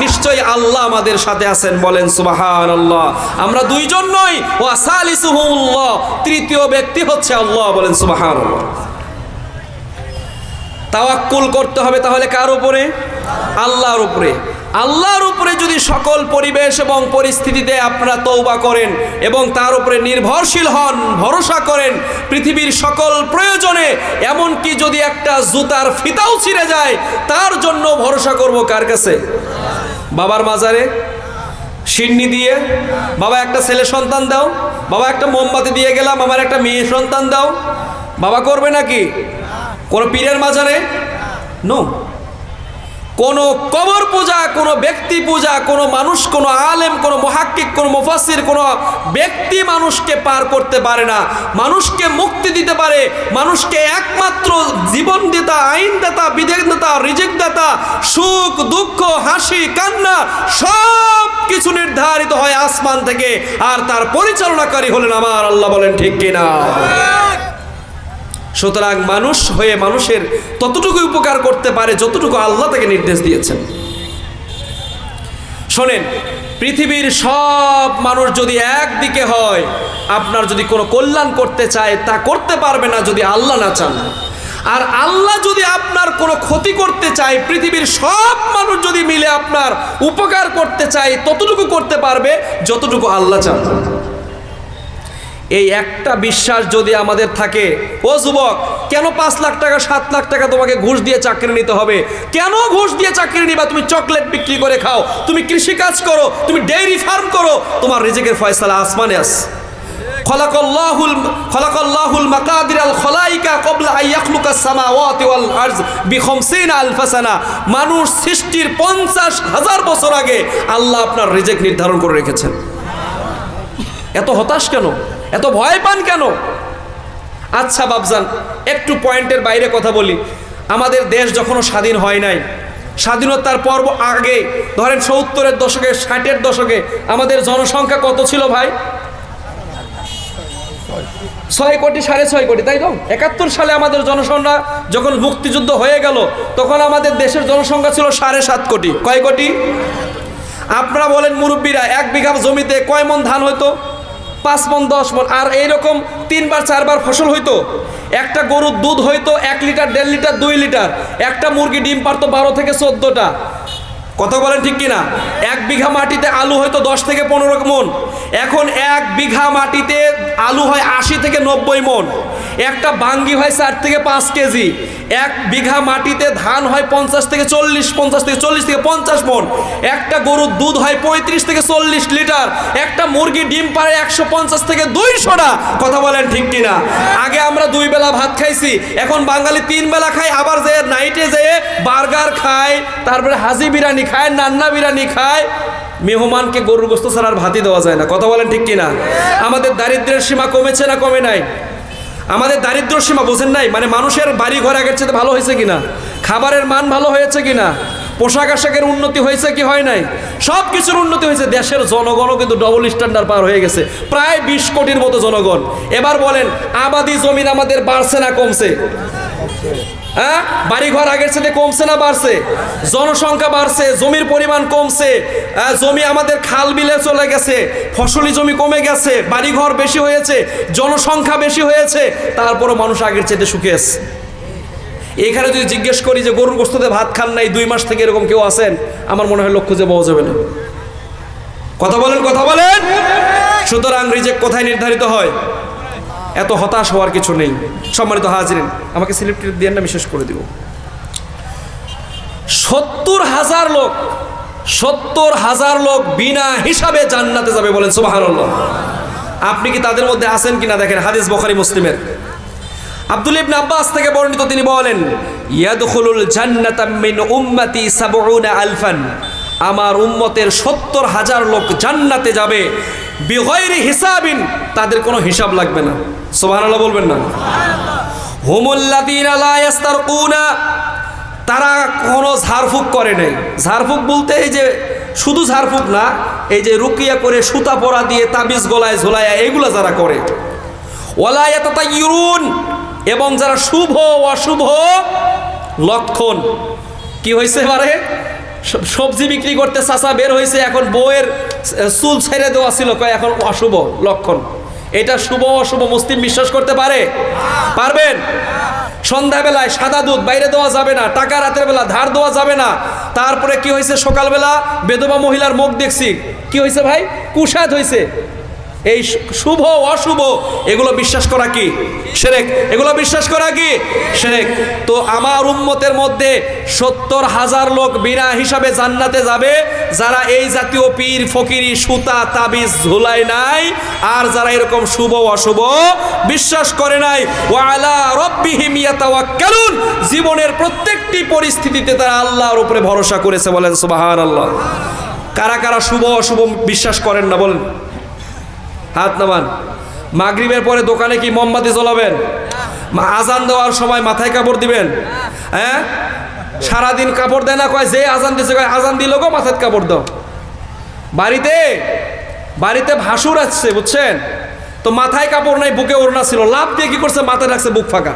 নিশ্চয়ই আল্লাহ আমাদের সাথে আছেন। বলেন সুবহানাল্লাহ। আমরা দুইজন নই, ওয়া সালিসুহুল্লাহ, তৃতীয় ব্যক্তি হচ্ছে আল্লাহ। বলেন সুবহানাল্লাহ। তাওয়াক্কুল করতে হবে তাহলে কার উপরে? আল্লাহর উপরে। আল্লাহর উপরে যদি সকল পরিবেশ এবং পরিস্থিতিতে আপনারা তওবা করেন এবং তার উপরে নির্ভরশীল হন, ভরসা করেন, পৃথিবীর সকল প্রয়োজনে, এমনকি যদি একটা জুতার ফিতাও ছিঁড়ে যায়, তার জন্য ভরসা করব কার কাছে? বাবার মাজারে সিন্নি দিয়ে, বাবা একটা ছেলে সন্তান দাও, বাবা একটা মোমবাতি দিয়ে গেলাম, আমার একটা মেয়ে সন্তান দাও, বাবা করবে নাকি? কোনো পীরের মাজারে নো। কোনো কবর পূজা, কোনো ব্যক্তি পূজা, কোনো মানুষ, কোনো আলেম, কোনো মুহাক্কিক, কোনো মুফাসসির, কোনো ব্যক্তি মানুষকে পার করতে পারে না, মানুষকে মুক্তি দিতে পারে। মানুষকে একমাত্র জীবনদাতা, আইনদাতা, বিধানদাতা, রিজিকদাতা, সুখ দুঃখ হাসি কান্না সব কিছু নির্ধারিত হয় আসমান থেকে, আর তার পরিচালনাকারী হলেন আমার আল্লাহ। বলেন ঠিক কিনা? সুতরাং মানুষ হয়ে মানুষের ততটুকু উপকার করতে পারে যতটুকু আল্লাহ তাকে নির্দেশ দিয়েছেন। শোনেন, পৃথিবীর সব মানুষ যদি একদিকে হয়, আপনার যদি কোনো কল্যাণ করতে চায় তা করতে পারবে না যদি আল্লাহ না চান। আর আল্লাহ যদি আপনার কোনো ক্ষতি করতে চায়, পৃথিবীর সব মানুষ যদি মিলে আপনার উপকার করতে চায়, ততটুকু করতে পারবে যতটুকু আল্লাহ চান। এই একটা বিশ্বাস যদি আমাদের থাকে, ও যুবক, কেন 5 লাখ টাকা 7 লাখ টাকা তোমাকে ঘুষ দিয়ে চাকরি নিতে হবে? কেন ঘুষ দিয়ে চাকরি নিবা? তুমি চকলেট বিক্রি করে খাও, তুমি কৃষিকাজ করো, তুমি ডেইরি ফার্ম করো, তোমার রিজিকের ফয়সালা আসমানে আছে। খলাকাল্লাহুল মাকাদিরাল খলাইকা ক্বাবলা আন ইয়াখলুকাস সামাওয়াতি ওয়াল আরজ বি50 আলফ সানা। মানুষ সৃষ্টির 50,000 বছর আগে আল্লাহ আপনার রিজিক নির্ধারণ করে রেখেছেন। এত হতাশ কেন? এত ভয় পান কেন? আচ্ছা বাবজান, একটু পয়েন্টের বাইরে কথা বলি। আমাদের দেশ যখনও স্বাধীন হয় নাই, স্বাধীনতার পর্ব আগে ধরেন 70-এর দশকে, 60-এর দশকে আমাদের জনসংখ্যা কত ছিল ভাই? 6 কোটি, 6.5 কোটি, তাই তো? 71 সালে আমাদের জনসংখ্যা যখন মুক্তিযুদ্ধ হয়ে গেল, তখন আমাদের দেশের জনসংখ্যা ছিল 7.5 কোটি। কয় কোটি? আপনারা বলেন মুরব্বীরা, 1 বিঘা জমিতে কয় মন ধান হইতো? 5 মন, 10 মন। আর এইরকম 3বার 4বার ফসল হইতো। একটা গরুর দুধ হইতো 1 লিটার, 1.5 লিটার, 2 লিটার। একটা মুরগি ডিম পারতো 12 থেকে 14টা। কথা বলেন ঠিক কিনা? 1 বিঘা মাটিতে আলু হয়তো 10 থেকে 15 মন। এখন 1 বিঘা মাটিতে আলু হয় 80 থেকে 90 মন। একটা বাঙ্গি হয় 4 থেকে 5 কেজি। 1 বিঘা মাটিতে ধান হয় 50 থেকে 40, 50 থেকে 40 থেকে 50 মন। একটা গরুর দুধ হয় 35 থেকে 40 লিটার। একটা মুরগি ডিম পারে 150 থেকে 200টা। কথা বলেন ঠিক কিনা? আগে আমরা 2 বেলা ভাত খাইছি, এখন বাঙালি 3 বেলা খায়, আবার যে নাইটে যেয়ে বার্গার খায়, তারপরে হাজি বিরিয়ানি খায়, নান্না বিরিয়ানি খায়। মেহমানকে গরুর গোশত ছাড়া আর ভাতই দেওয়া যায় না। কথা বলেন ঠিক কিনা? আমাদের দারিদ্র্যের সীমা কমেছে না কমে নাই? আমাদের দারিদ্র্য সীমা বোঝেন নাই? মানে মানুষের বাড়ি ঘর আগের চেয়ে ভালো হয়েছে কিনা, খাবারের মান ভালো হয়েছে কিনা, পোশাক আশাকের উন্নতি হয়েছে কি হয় নাই? সব কিছুর উন্নতি হয়েছে। দেশের জনগণও কিন্তু ডবল স্ট্যান্ডার্ড পার হয়ে গেছে, প্রায় 20 কোটির মতো জনগণ। এবার বলেন, আবাদি জমিন আমাদের বাড়ছে না কমছে? হ্যাঁ, বাড়িঘর আগের সাথে কমছে না বাড়ছে? জনসংখ্যা বাড়ছে, জমির পরিমাণ কমছে, জমি আমাদের খাল বিলে চলে গেছে, ফসলি জমি কমে গেছে, বাড়িঘর বেশি হয়েছে, জনসংখ্যা বেশি হয়েছে, তারপরও মানুষ আগের চাইতে সুখে আছে। এখানে যদি জিজ্ঞেস করি যে গরুর গোশতে ভাত খান নাই 2 মাস থেকে, এরকম কেউ আছেন? আমার মনে হয় লোক খুঁজে পাওয়া যাবে না। কথা বলেন, কথা বলেন। সুতরাং রিজিক কোথায় নির্ধারিত হয়? এত হতাশ হওয়ার কিছু নেই। সম্মানিত হাজিরিন, আমাকে স্লিপ টিপ দিয়ে আমি শেষ করে দিব। 70,000 লোক, 70,000 লোক বিনা হিসাবে জান্নাতে যাবে, বলেন সুবহানাল্লাহ। আপনি কি তাদের মধ্যে আছেন কিনা দেখেন। হাদিস বুখারী মুসলিমের। আব্দুল্লাহ ইবনে আব্বাস থেকে বর্ণিত, তিনি বলেন, ইয়াদখুলুল জান্নাতা মিন উম্মতি 70 আলফান। আমার উম্মতের 70,000 লোক জান্নাতে যাবে বিগয়রি হিসাবিন, তাদের কোনো হিসাব লাগবে না। সুবহানাল্লাহ বলবেন না? হুমুল্লাযীনা লা ইস্তারকুনা, তারা কোনো ঝাড়ফুঁক করে নাই। ঝাড়ফুঁক বলতে এই যে শুধু ঝাড়ফুঁক না, এই যে রুকিয়া করে সুতা পরা দিয়ে তাবিজ গলায় ঝোলায়া এগুলা যারা করে। ওয়ালা ইয়াতাতায়্যুরুন, এবং যারা শুভ অশুভ লক্ষণ। কি হয়েছে এবারে? সবজি বিক্রি করতে চাচা বের হয়েছে, এখন বউয়ের চুল ছেড়ে দেওয়া ছিল, কয় এখন অশুভ লক্ষণ। এটা শুভ অশুভ মুসলিম বিশ্বাস করতে পারে? পারবেন? সন্ধ্যাবেলায় সাদা দুধ বাইরে দেওয়া যাবে না, টাকা রাতের বেলা ধার দেওয়া যাবে না। তারপরে কি হয়েছে, সকালবেলা বেদবা মহিলার মুখ দেখছি, কি হয়েছে ভাই? কুশাদ হয়েছে। এই শুভ অশুভ এগুলো বিশ্বাস করা কি শিরক? এগুলো বিশ্বাস করা কি শিরক? তো আমার উম্মতের মধ্যে 70,000 লোক বিনা হিসাবে জান্নাতে যাবে, যারা এই জাতীয় পীর ফকিরি সুতা তাবিজ ঝুলায় নাই, আর যারা এরকম শুভ অশুভ বিশ্বাস করে নাই। ওয়া আলা রাব্বিহিম ইয়াতাওয়াক্কালুন, জীবনের প্রত্যেকটি পরিস্থিতিতে তারা আল্লাহর উপরে ভরসা করেছে, বলেন সুবহানাল্লাহ। কারা কারা শুভ অশুভ বিশ্বাস করেন না বলেন? হাত নামান। মাগরিবের পরে দোকানে কি মোমবাতি জ্বলাবেন? আজান দেওয়ার সময় মাথায় কাপড় দিবেন? হ্যাঁ, সারাদিন কাপড় দেয় না, কয় যে আজান দিছে, কয় আজান দিল গো মাথায় কাপড় দাও। বাড়িতে বাড়িতে ভাসুর আসছে, বুঝছেন তো, মাথায় কাপড় নাই, বুকে ওড়না ছিল, লাভ দিয়ে কি করছে, মাথায় রাখছে বুক ফাঁকা।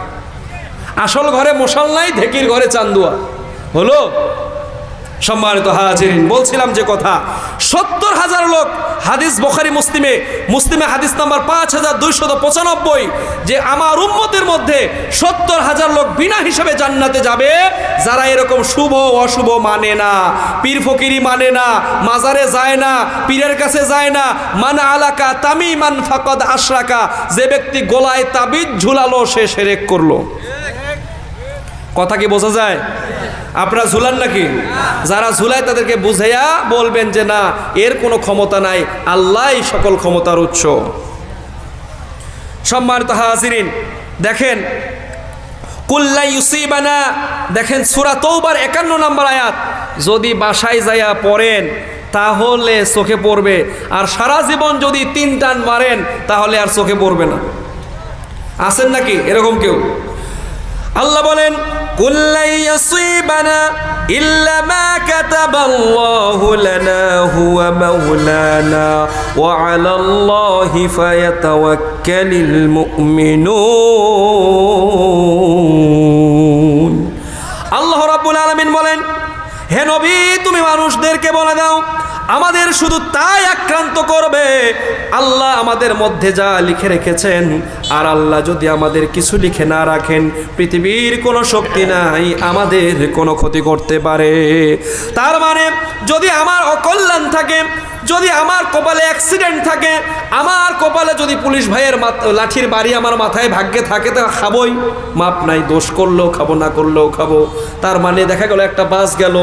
আসল ঘরে মশাল নাই, ঢেকির ঘরে চান্দুয়া হলো। সম্মানিত হাজিরিন, বলছিলাম যে কথা, 70,000 লোক। হাদিস বুখারী মুসলিমে হাদিস নাম্বার 5295, যে আমার উম্মতের মধ্যে 70,000 লোক বিনা হিসাবে জান্নাতে যাবে, যারা এরকম শুভ অশুভ মানে না, পীর ফকিরি মানে না, মাজারে যায় না, পীরের কাছে যায় না। মান আলাকা তামিমান ফাকাদ আশরাকা, যে ব্যক্তি গলায় তাবিজ ঝুলালো সে শিরক করলো। কথা কি বোঝা যায়? আপনারা ঝুলান নাকি? যারা ঝুলায় তাদেরকে বুঝাইয়া বলবেন যে না, এর কোনো ক্ষমতা নাই, আল্লাহই সকল ক্ষমতার উৎস। সম্মানিত হাজিরিন, দেখেন কুল্লা ইউসিবানা, দেখেন সূরা তাওবার 51 নম্বর আয়াত, যদি বাসায় যাইয়া পড়েন তাহলে চোখে পড়বে, আর সারা জীবন যদি 3 টান মারেন তাহলে আর চোখে পড়বে না। আছেন নাকি এরকম কেউ? আল্লাহ বলেন কুল্লা ইউসিবানা ইল্লা মা কাতাবাল্লাহু লানা হুয়া মাওলানা ওয়া আলাল্লাহি ফায়াতাওয়াক্কালিল মুমিনুন। আল্লাহ রাব্বুল আলামিন বলেন, হে নবী তুমি মানুষদেরকে বলে দাও আমাদের শুধু তাই আক্রান্ত করবে আল্লাহ আমাদের মধ্যে যা লিখে রেখেছেন, আর আল্লাহ যদি আমাদের কিছু লিখে না রাখেন পৃথিবীর কোনো শক্তি নাই আমাদের কোনো ক্ষতি করতে পারে। তার মানে যদি আমার অকল্যাণ থাকে, যদি আমার কপালে অ্যাক্সিডেন্ট থাকে, আমার কপালে যদি পুলিশ ভাইয়ের লাঠির বাড়ি আমার মাথায় ভাগ্যে থাকে, তা খাবোই, মাপ নাই, দোষ করলেও খাবো, না করলেও খাবো। তার মানে দেখা গেল একটা বাস গেল,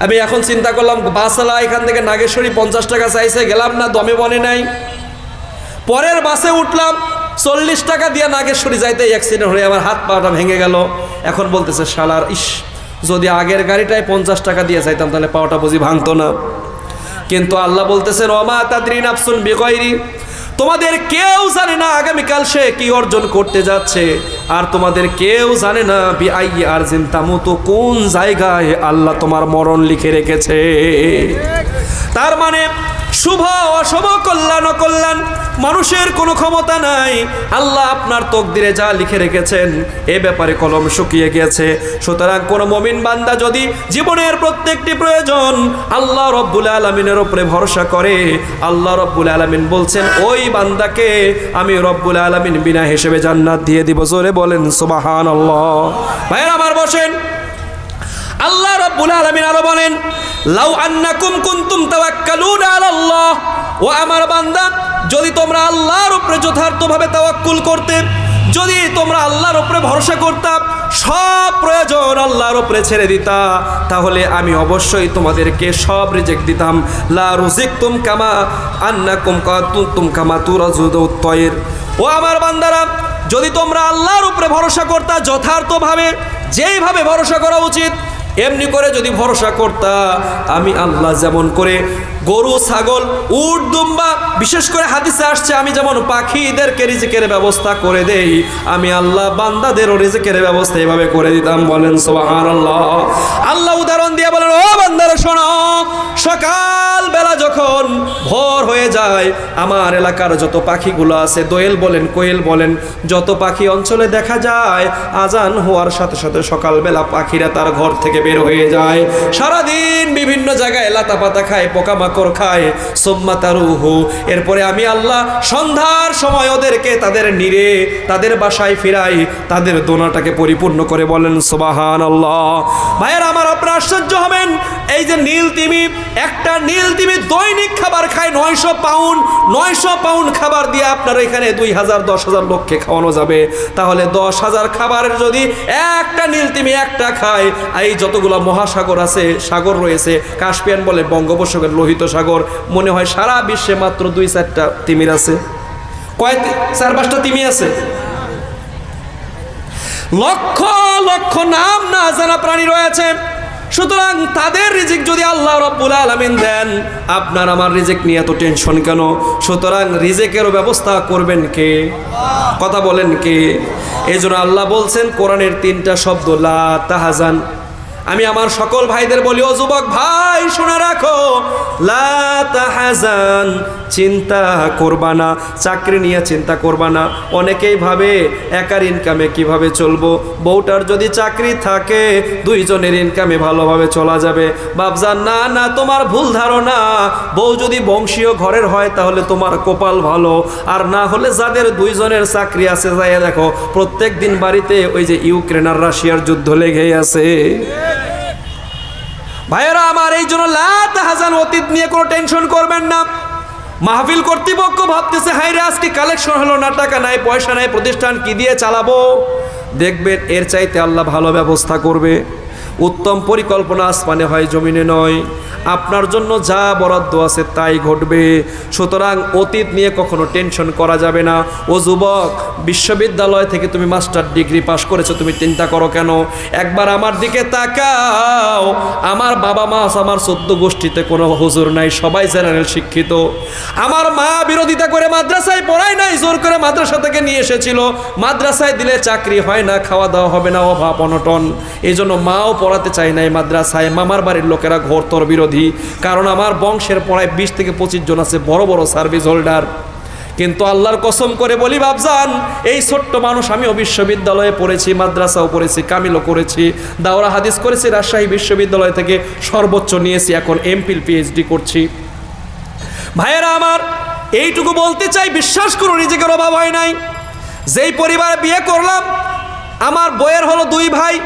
আমি এখন চিন্তা করলাম বাসওয়ালা এখান থেকে নাগেশ্বরী 50 টাকা চাইছে, গেলাম না, দমে বনে নাই। পরের বাসে উঠলাম, 40 টাকা দিয়ে নাগেশ্বরী যাইতে অ্যাক্সিডেন্ট হয়ে আমার হাত পাটা ভেঙে গেল। এখন বলতেছে শালার, ইস যদি আগের গাড়িটায় 50 টাকা দিয়ে যাইতাম তাহলে পাওয়াটা বুঝি ভাঙতো না। কিন্তু আল্লাহ বলতেছেন ওমা তাদরি নাফসুন বিগাইরি, তোমাদের কেউ জানে না আগামীকাল সে কি অর্জন করতে যাচ্ছে, আর তোমাদের কেউ জানে না বিআইয়ি আরজিন তামুতু, কোন জায়গায় আল্লাহ তোমার মরণ লিখে রেখেছে। তার মানে শুভ অশুভ, কল্যাণ অকল্যাণ মানুষের কোনো ক্ষমতা নাই। আল্লাহ আপনার তকদিরে যা লিখে রেখেছেন এ ব্যাপারে কলম শুকিয়ে গেছে। সুতরাং কোনো মুমিন বান্দা যদি জীবনের প্রত্যেকটি প্রয়োজন আল্লাহ রব্বুল আলামিনের উপরে ভরসা করে, আল্লাহ রব্বুল আলামিন বলছেন ওই বান্দাকে আমি রব্বুল আলামিন বিনা হিসেবে জান্নাত দিয়ে দিব। জোরে বলেন সুবহানাল্লাহ। ভাইরা আমার বসেন, আল্লাহ রাব্বুল আলামিন আরো বলেন লাউ আন্নাকুম কুনতুম তাওয়াক্কালুনা আলাল্লাহ, ও আমার বান্দা যদি তোমরা আল্লাহর উপরে যথার্থভাবে তাওয়াক্কুল করতে, যদি তোমরা আল্লাহর উপরে ভরসা করতা, সব প্রয়োজন আল্লাহর উপরে ছেড়ে দিতা, তাহলে আমি অবশ্যই তোমাদেরকে সব রিজিক দিতাম। লা রুজিকতুম কামা আন্নাকুম কাতুম কামা তুরাজুদুত তায়র। ও আমার বান্দারা, যদি তোমরা আল্লাহর উপরে ভরসা করতা যথার্থভাবে, যেইভাবে ভরসা করা উচিত এমনি করে যদি ভরসা করতা, আমি আল্লাহ যেমন করে গরু, ছাগল, উট, দুম্বা, বিশেষ করে হাদিসে আসছে আমি যেমন পাখিদেরকে রিজিকের ব্যবস্থা করে দেই, আমি আল্লাহ বান্দাদেরও রিজিকের ব্যবস্থা এভাবে করে দিতাম। বলেন সুবহানাল্লাহ। আল্লাহ উদাহরণ দিয়ে বলেন ও বান্দারা শোনো, সকাল বেলা যখন ভোর হয়ে যায় আমার এলাকার যত পাখিগুলো আছে, দোয়েল বলেন, কোয়েল বলেন, যত পাখি অঞ্চলে দেখা যায়, আজান হওয়ার সাথে সাথে সকালবেলা পাখিরা তার ঘর থেকে বের হয়ে যায়, সারাদিন বিভিন্ন জায়গায় লাতা পাতা খায়, পোকামাকড় খায়, সুম্মা তারুহু, এরপরে আমি আল্লাহ সন্ধ্যার সময় ওদেরকে তাদের নিরে তাদের বাসায় ফিরাই, তাদের দোনাটাকে পরিপূর্ণ করে। বলেন সুবহানাল্লাহ। ভাইয়ের আমার, আপনারা আশ্চর্য হবেন, এই যে নীল তিমি, একটা নীল তিমি দৈনিক খাবার খায় 900 পাউন্ড। 900 পাউন্ড খাবার দিয়ে আপনার এখানে 2000 10,000 লোককে খাওয়ানো যাবে। তাহলে 10,000 খাবারের যদি একটা নীল তিমি একটা খায়, এই যতগুলো মহাসাগর আছে, সাগর রয়েছে, কাস্পিয়ান বলে, বঙ্গোপসাগর, লোহিত সাগর, মনে হয় সারা বিশ্বে মাত্র 2-4টা তিমির আছে। কয় 4-5টা তিমি আছে। লক্ষ লক্ষ নাম না জানা প্রাণী রয়েছে। সুতরাং তাদের রিজিক যদি আল্লাহ রাব্বুল আলামিন দেন, আপনার আমার রিজিক নিয়ে এত টেনশন কেন? সুতরাং রিজিকেরও ব্যবস্থা করবেন কে? কথা বলেন কে? এই জন্য আল্লাহ বলছেন কোরআনের 3টা শব্দ, লা তাহজান, আমি আমার সকল ভাইদের বলি, ও যুবক ভাই শুনে রাখো, লা তাহজান, চিন্তা করবা না, চাকরি নিয়ে চিন্তা করবা না। অনেকেই ভাবে একার ইনকামে কিভাবে চলবো, বউটার যদি চাকরি থাকে দুইজনের ইনকামে ভালোভাবে চলা যাবে। বাপজান না না, তোমার ভুল ধারণা। বউ যদি বংশীয় ঘরের হয় তাহলে তোমার কপাল ভালো, আর না হলে যাদের দুইজনের চাকরি আছে যাই দেখো প্রত্যেক দিন বাড়িতে ওই যে ইউক্রেন আর রাশিয়ার যুদ্ধ লেগেই আছে। ভাইয়েরা আমার, এই জন্য লা তাহজান, অতীত নিয়ে কোনো টেনশন করবেন না। মাহফিল কর্তৃপক্ষ ভাবতেছে হাই রে আজকে কালেকশন হলো না, টাকা নাই, পয়সা নাই, প্রতিষ্ঠান কি দিয়ে চালাবো। দেখবেন এর চাইতে আল্লাহ ভালো ব্যবস্থা করবে। উত্তম পরিকল্পনা আসমানে হয়, জমিনে নয়। আপনার জন্য যা বরাদ্দ আছে তাই ঘটবে। সুতরাং অতীত নিয়ে কখনো টেনশন করা যাবে না। ও যুবক, বিশ্ববিদ্যালয় থেকে তুমি মাস্টার ডিগ্রি পাশ করেছো, তুমি চিন্তা করো কেন? একবার আমার দিকে তাকাও। আমার বাবা মা, আমার 14 গোষ্ঠীতে কোনো হুজুর নাই, সবাই জেনারেল শিক্ষিত। আমার মা বিরোধিতা করে মাদ্রাসায় পড়ায় নাই, জোর করে মাদ্রাসা থেকে নিয়ে এসেছিল। মাদ্রাসায় দিলে চাকরি হয় না, খাওয়া দাওয়া হবে না, অভাব অনটন। এই জন্য মাও পড়াতে চাই নাই মাদ্রাসায়। মামার বাড়ির লোকেরা ঘোরতর বিরোধী, কারণ আমার বংশের পড়ায় 20 থেকে 25 জন আছে বড় বড় সার্ভিস হোল্ডার। কিন্তু আল্লাহর কসম করে বলি বাপজান, এই ছোট্ট মানুষ, আমিও বিশ্ববিদ্যালয়ে পড়েছি, মাদ্রাসাও পড়েছি, কামিলও করেছি, দাওরা হাদিস করেছি, রাজশাহী বিশ্ববিদ্যালয় থেকে সর্বোচ্চ নিয়েছি, এখন এমফিল পিএইচডি করছি। ভাইয়েরা আমার, এইটুকু বলতে চাই, বিশ্বাস করুন নিজেকের অভাব হয় নাই। যেই পরিবারে বিয়ে করলাম, আমার বইয়ের হলো 2 ভাই।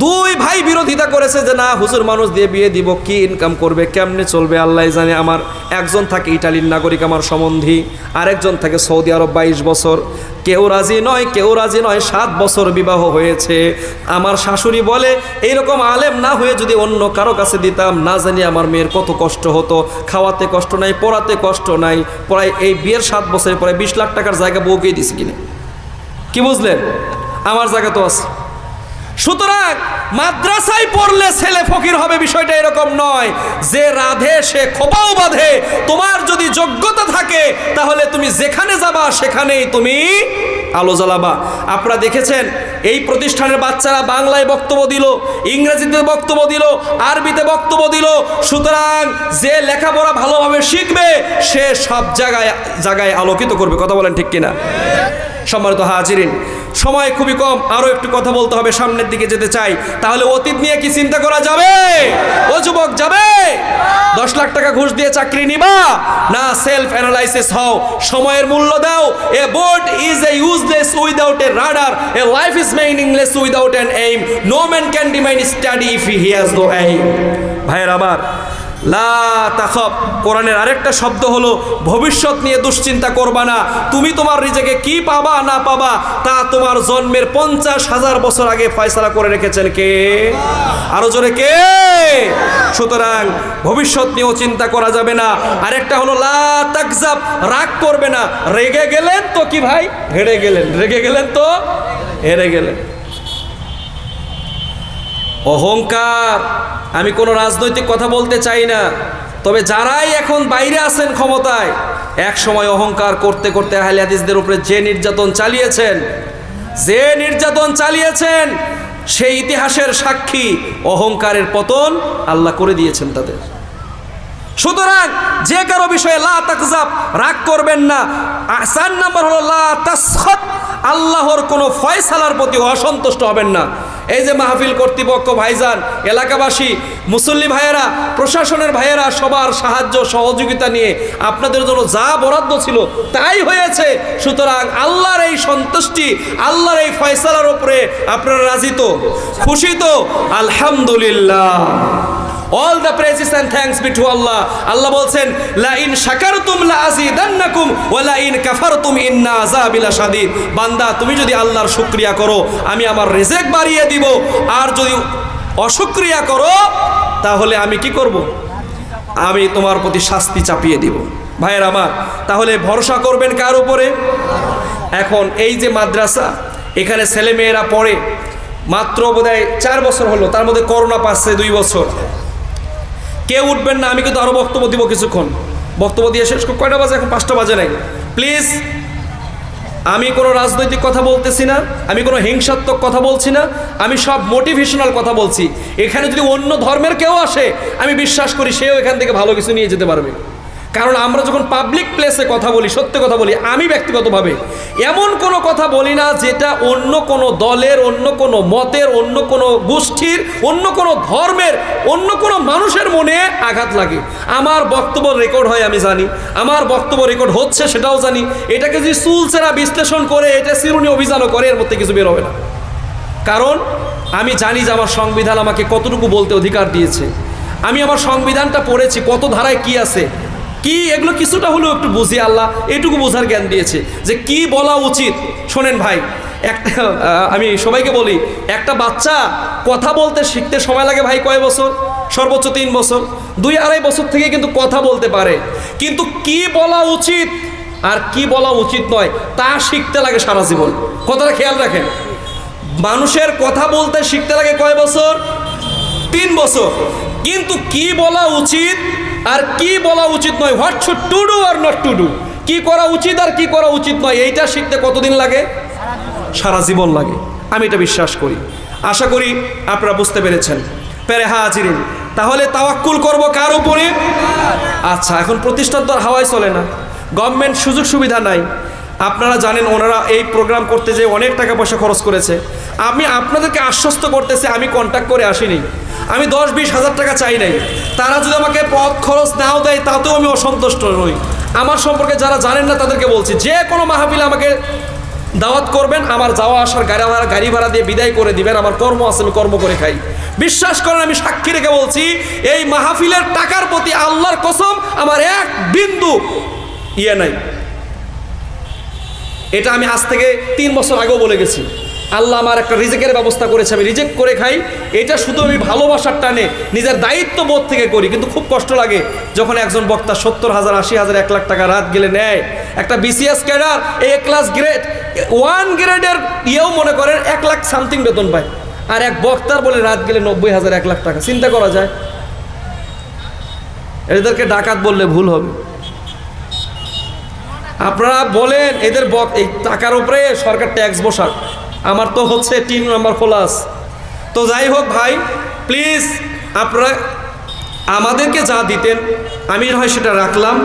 2 ভাই বিরোধিতা করেছে যে না, হুজুর মানুষ দিয়ে বিয়ে দিব, কি ইনকাম করবে, কেমনে চলবে আল্লাহ জানে। আমার একজন থাকে ইটালির নাগরিক আমার সম্বন্ধী, আরেকজন থাকে সৌদি আরব 22 বছর। কেউ রাজি নয়, কেউ রাজি নয়। 7 বছর বিবাহ হয়েছে। আমার শাশুড়ি বলে এইরকম আলেম না হয়ে যদি অন্য কারো কাছে দিতাম, না জানি আমার মেয়ের কত কষ্ট হতো। খাওয়াতে কষ্ট নাই, পড়াতে কষ্ট নাই। প্রায় এই বিয়ের 7 বছরের পরে 20 লাখ টাকার জায়গা বউকেই দিছে কিনে। কি বুঝলেন? আমার জায়গা তো আছে। সুতরাং মাদ্রাসায় পড়লে ছেলে ফকির হবে, বিষয়টা এরকম নয়। যে রাধে সে খোপাও বাঁধে। তোমার যদি যোগ্যতা থাকে তাহলে তুমি যেখানে যাবা সেখানেই তুমি আলো জ্বালাবা। আপনারা দেখেছেন এই প্রতিষ্ঠানের বাচ্চারা বাংলায় বক্তব্য দিল, ইংরেজিতে বক্তব্য দিল, আরবিতে বক্তব্য দিল। সুতরাং যে লেখাপড়া ভালোভাবে শিখবে সে সব জায়গায় আলোকিত করবে। কথা বলেন ঠিক কিনা? সম্মানিত হাজিরিন, সময় খুবই কম, আরো একটু কথা বলতে হবে, সামনের দিকে যেতে চাই। তাহলে অতীত নিয়ে কি চিন্তা করা যাবে? ও যুবক, যাবে? 10 লাখ টাকা ঘুষ দিয়ে চাকরি নিবা না? সেলফ অ্যানালাইসিস হও, সময়ের মূল্য দাও। A boat is a useless without a rudder, a life is meaningless without an aim, no man can demean study if he has no aim. ভাইয়ের আবার, লা তাখাফ, কোরআনের আরেকটা শব্দ হলো ভবিষ্যৎ নিয়ে দুশ্চিন্তা করবা না। তুমি তোমার রিজিকে কি পাবা না পাবা তা তোমার জন্মের 50,000 বছর আগে ফয়সালা করে রেখেছেন কে? আরো জোরে কে? সুতরাং ভবিষ্যৎ নিয়েও চিন্তা করা যাবে না। আরেকটা হলো লা তাকজাব, রাগ করবে না। রেগে গেলেন তো কি ভাই? হেরে গেলেন। রেগে গেলেন তো হেরে গেলেন। অহংকার, আমি কোনো রাজনৈতিক কথা বলতে চাই না, তবে যারাই এখন বাইরে আছেন ক্ষমতায়, এক সময় অহংকার করতে করতে আহলে হাদিসদের উপরে যে নির্যাতন চালিয়েছেন সেই ইতিহাসের সাক্ষী। অহংকারের পতন আল্লাহ করে দিয়েছেন তাদের। সুতরাং যে কারো বিষয়ে লা তাকজাব, রাগ করবেন না। 4 নম্বর হলো লা তাসখাত, আল্লাহর কোনো ফয়সালার প্রতি অসন্তুষ্ট হবেন না। এই যে মাহফিল কর্তৃপক্ষ, ভাইজান, এলাকাবাসী, মুসল্লি ভাইয়েরা, প্রশাসনের ভাইয়েরা, সবার সাহায্য সহযোগিতা নিয়ে আপনাদের জন্য যা বরাদ্দ ছিল তাই হয়েছে। সুতরাং আল্লাহর এই সন্তুষ্টি, আল্লাহর এই ফয়সালার উপরে আপনারা রাজি তো, খুশি তো? আলহামদুলিল্লাহ। All the praises and thanks be to Allah. আল্লাহ বলছেন লা ইন শাকারতুম লা আযীদান্নাকুম ওয়া লা ইন কাফারতুম ইন্না আযাবি লাশাদীদ। বান্দা, তুমি যদি আল্লাহর শুকরিয়া করো আমি আমার রিজিক বাড়িয়ে দিব, আর যদি অশুকরিয়া করো তাহলে আমি কি করব? আমি তোমার প্রতি শাস্তি চাপিয়ে দিব। ভাইয়ের আমার, তাহলে ভরসা করবেন কার উপরে? এখন এই যে মাদ্রাসা, এখানে ছেলে মেয়েরা পড়ে, মাত্র বোধহয় 4 বছর হলো, তার মধ্যে করোনা পাচ্ছে 2 বছর। কেউ উঠবেন না, আমি কিন্তু আরো বক্তব্য দিব কিছুক্ষণ। বক্তব্য দিয়ে শেষ, কয়টা বাজে এখন? 5টা বাজে নাই। প্লিজ আমি কোনো রাজনৈতিক কথা বলতেছি না, আমি কোনো হিংসাত্মক কথা বলছি না, আমি সব মোটিভেশনাল কথা বলছি। এখানে যদি অন্য ধর্মের কেউ আসে, আমি বিশ্বাস করি সেও এখান থেকে ভালো কিছু নিয়ে যেতে পারবে। কারণ আমরা যখন পাবলিক প্লেসে কথা বলি, সত্যি কথা বলি, আমি ব্যক্তিগতভাবে এমন কোনো কথা বলি না যেটা অন্য কোনো দলের, অন্য কোনো মতের, অন্য কোনো গোষ্ঠীর, অন্য কোনো ধর্মের, অন্য কোনো মানুষের মনে আঘাত লাগে। আমার বক্তব্য রেকর্ড হয় আমি জানি, আমার বক্তব্য রেকর্ড হচ্ছে সেটাও জানি। এটাকে যদি চুলচেরা বিশ্লেষণ করে, এটা চিরুনি অভিযানও করে, এর মধ্যে কিছু বের হবে না। কারণ আমি জানি যে আমার সংবিধান আমাকে কতটুকু বলতে অধিকার দিয়েছে। আমি আমার সংবিধানটা পড়েছি, কত ধারায় কি আছে, কি এগুলো কিছুটা হলেও একটু বুঝি। আল্লাহ এটুকু বোঝার জ্ঞান দিয়েছে যে কি বলা উচিত। শোনেন ভাই, একটা আমি সবাইকে বলি, একটা বাচ্চা কথা বলতে শিখতে সময় লাগে ভাই কয় বছর? সর্বোচ্চ 3 বছর, 2-2.5 বছর থেকে কিন্তু কথা বলতে পারে। কিন্তু কি বলা উচিত আর কি বলা উচিত নয় তা শিখতে লাগে সারা জীবন। কথাটা খেয়াল রাখেন, মানুষের কথা বলতে শিখতে লাগে কয় বছর? 3 বছর। কিন্তু কি বলা উচিত আর কি বলা উচিত নয়, what should to do are not to do, কি করা উচিত আর কি করা উচিত নয়, এইটা শিখতে কতদিন লাগে? সারা জীবন লাগে। আমি এটা বিশ্বাস করি। আশা করি আপনারা বুঝতে পেরেছেন। পেরে হাজিরিন, তাহলে তাওয়াক্কুল করব কার উপরে? আচ্ছা, এখন প্রতিষ্ঠান তো আর হাওয়ায় চলে না, গভর্নমেন্ট সুযোগ সুবিধা নাই। আপনারা জানেন ওনারা এই প্রোগ্রাম করতে যে অনেক টাকা পয়সা খরচ করেছে। আমি আপনাদেরকে আশ্বস্ত করতেছি, আমি কন্ট্যাক্ট করে আসিনি, আমি 10-20 হাজার টাকা চাই নাই। তারা যদি আমাকে পথ খরচ নাও দেয় তাতেও আমি অসন্তুষ্ট নই। আমার সম্পর্কে যারা জানেন না তাদেরকে বলছি, যে কোনো মাহফিলে আমাকে দাওয়াত করবেন, আমার যাওয়া আসার গাড়ি ভাড়া দিয়ে বিদায় করে দিবেন। আমার কর্ম আছে, আমি কর্ম করে খাই। বিশ্বাস করেন, আমি সাক্ষী রেখে বলছি, এই মাহফিলের টাকার প্রতি আল্লাহর কসম আমার 1 বিন্দু ইয়ে নাই। এটা আমি আজ থেকে 3 বছর আগেও বলে গেছি। আল্লাহ আমার একটা রিজেকের ব্যবস্থা করেছে, আমি রিজেক্ট করে খাই। এটা শুধু আমি ভালোবাসার টানে, নিজের দায়িত্ব বোধ থেকে করি। কিন্তু খুব কষ্ট লাগে যখন একজন বক্তা 70,000, 80,000, 1 লাখ টাকা রাত গেলে নেয়। একটা বিসিএস ক্যাডার এ ক্লাস গ্রেড 1 গ্রেডের ইয়েও মনে করেন 1 লাখ সামথিং বেতন পায়, আর এক বক্তার বলে রাত গেলে 90,000, 1 লাখ টাকা। চিন্তা করা যায়? এদেরকে ডাকাত বললে ভুল হবে। আপনারা বলেন এদের এই টাকার উপরে সরকার ট্যাক্স বসাক, আমার তো হচ্ছে 3 নম্বর খোলাস। তো যাই হোক ভাই, প্লিজ আপনারা আমাদেরকে যা দিতেন আমি হয় সেটা রাখলাম।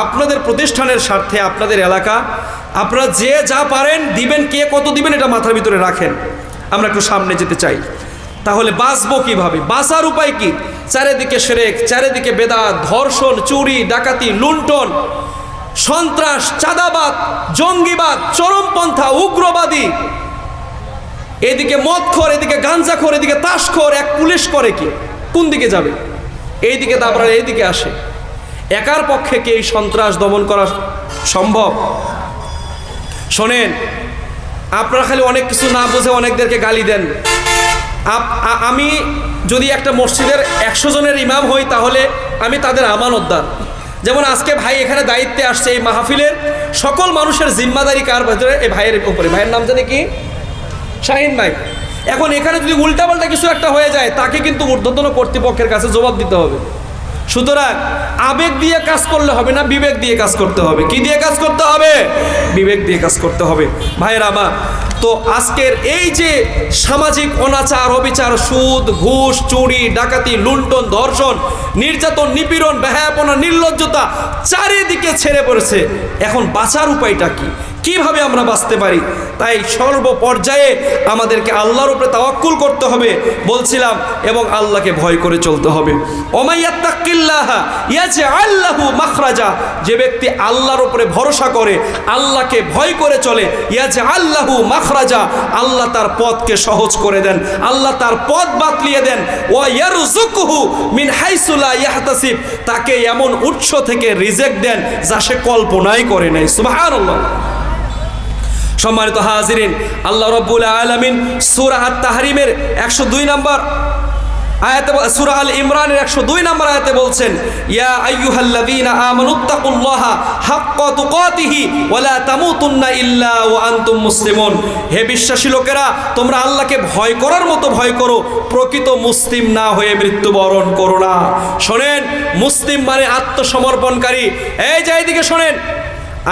আপনাদের প্রতিষ্ঠানের স্বার্থে, আপনাদের এলাকা, আপনারা যে যা পারেন দিবেন, কে কত দিবেন এটা মাথার ভিতরে রাখেন। আমরা একটু সামনে যেতে চাই। তাহলে বাঁচবো কিভাবে? বাঁচার উপায় কি? চারিদিকে শিরক, চারিদিকে বেদাত, ধর্ষণ, চুরি, ডাকাতি, লুণ্ঠন, সন্ত্রাস, চাঁদাবাদ, জঙ্গিবাদ, চরমপন্থা, উগ্রবাদী, এদিকে মদখোর, এদিকে গাঞ্জাখোর, এদিকে তাসখোর। এক পুলিশ করে কি? কোন দিকে যাবে? এইদিকে দাবরা এইদিকে আসে। একার পক্ষে কি এই সন্ত্রাস দমন করা সম্ভব? শোনেন, আপনারা খালি অনেক কিছু না বুঝে অনেকদেরকে গালি দেন। আমি যদি একটা মসজিদের 100 জনের ইমাম হই তাহলে আমি তাদের আমানতদার। যেমন আজকে ভাই এখানে দায়িত্বে আসছে, এই মাহফিলের সকল মানুষের জিম্মাদারি কার ভেতরে? এই ভাইয়ের উপরে। ভাইয়ের নাম জানে কি? শাহিন ভাই। এখন এখানে যদি উল্টাপাল্টা কিছু একটা হয়ে যায়, তাকে কিন্তু ঊর্ধ্বতন কর্তৃপক্ষের কাছে জবাব দিতে হবে। সুতরাং আবেগ দিয়ে কাজ করলে হবে না, বিবেক দিয়ে কাজ করতে হবে। কি দিয়ে কাজ করতে হবে? বিবেক দিয়ে কাজ করতে হবে। ভাইয়েরা আমার, তো আজকের এই যে সামাজিক অনাচার, অবিচার, সুদ, ঘুষ, চুরি, ডাকাতি, লুণ্ঠন, ধর্ষণ, নির্যাতন, নিপীড়ন, বেহায়াপনা, নির্লজ্জতা চারিদিকে ছেড়ে পড়েছে। এখন বাঁচার উপায়টা কি? কিভাবে আমরা বাঁচতে পারি? তাই সর্বপর্যায়ে আমাদেরকে আল্লাহর উপরে তাওয়াক্কুল করতে হবে বলছিলাম, এবং আল্লাহকে ভয় করে চলতে হবে। ওমাইয়াত্তাকিল্লাহা ইয়াজআল লাহু মাখরাজা, যে ব্যক্তি আল্লাহর উপরে ভরসা করে, আল্লাহকে ভয় করে চলে, ইয়াজআল লাহু মাখরাজা, আল্লাহ তার পথকে সহজ করে দেন, আল্লাহ তার পথ বাতলিয়ে দেন। ওয়া ইয়ারযুকুহু মিন হাইসু লা ইয়াহতাসিব, তাকে এমন উৎস থেকে রিজেক দেন যা সে কল্পনাই করে নাই। সুবহানাল্লাহ। সম্মানিত হাজিরিন, আল্লাহ রাব্বুল আলামিন সূরা আত-তাহরিমের 102 নম্বর আয়াতে, সূরা আল ইমরানের 102 নম্বর আয়াতে বলছেন, ইয়া আইয়ুহাল্লাযীনা আমানুত্তাকুল্লাহা হাক্কা তুকাতিহি ওয়া লা তামুতুন্না ইল্লা ওয়া আনতুম মুসলিমুন। হে বিশ্বাসী লোকেরা, তোমরা আল্লাহকে ভয় করার মতো ভয় করো, প্রকৃত মুসলিম না হয়ে মৃত্যুবরণ করো না। শোনেন, মুসলিম মানে আত্মসমর্পণকারী। এই যে এইদিকে শোনেন,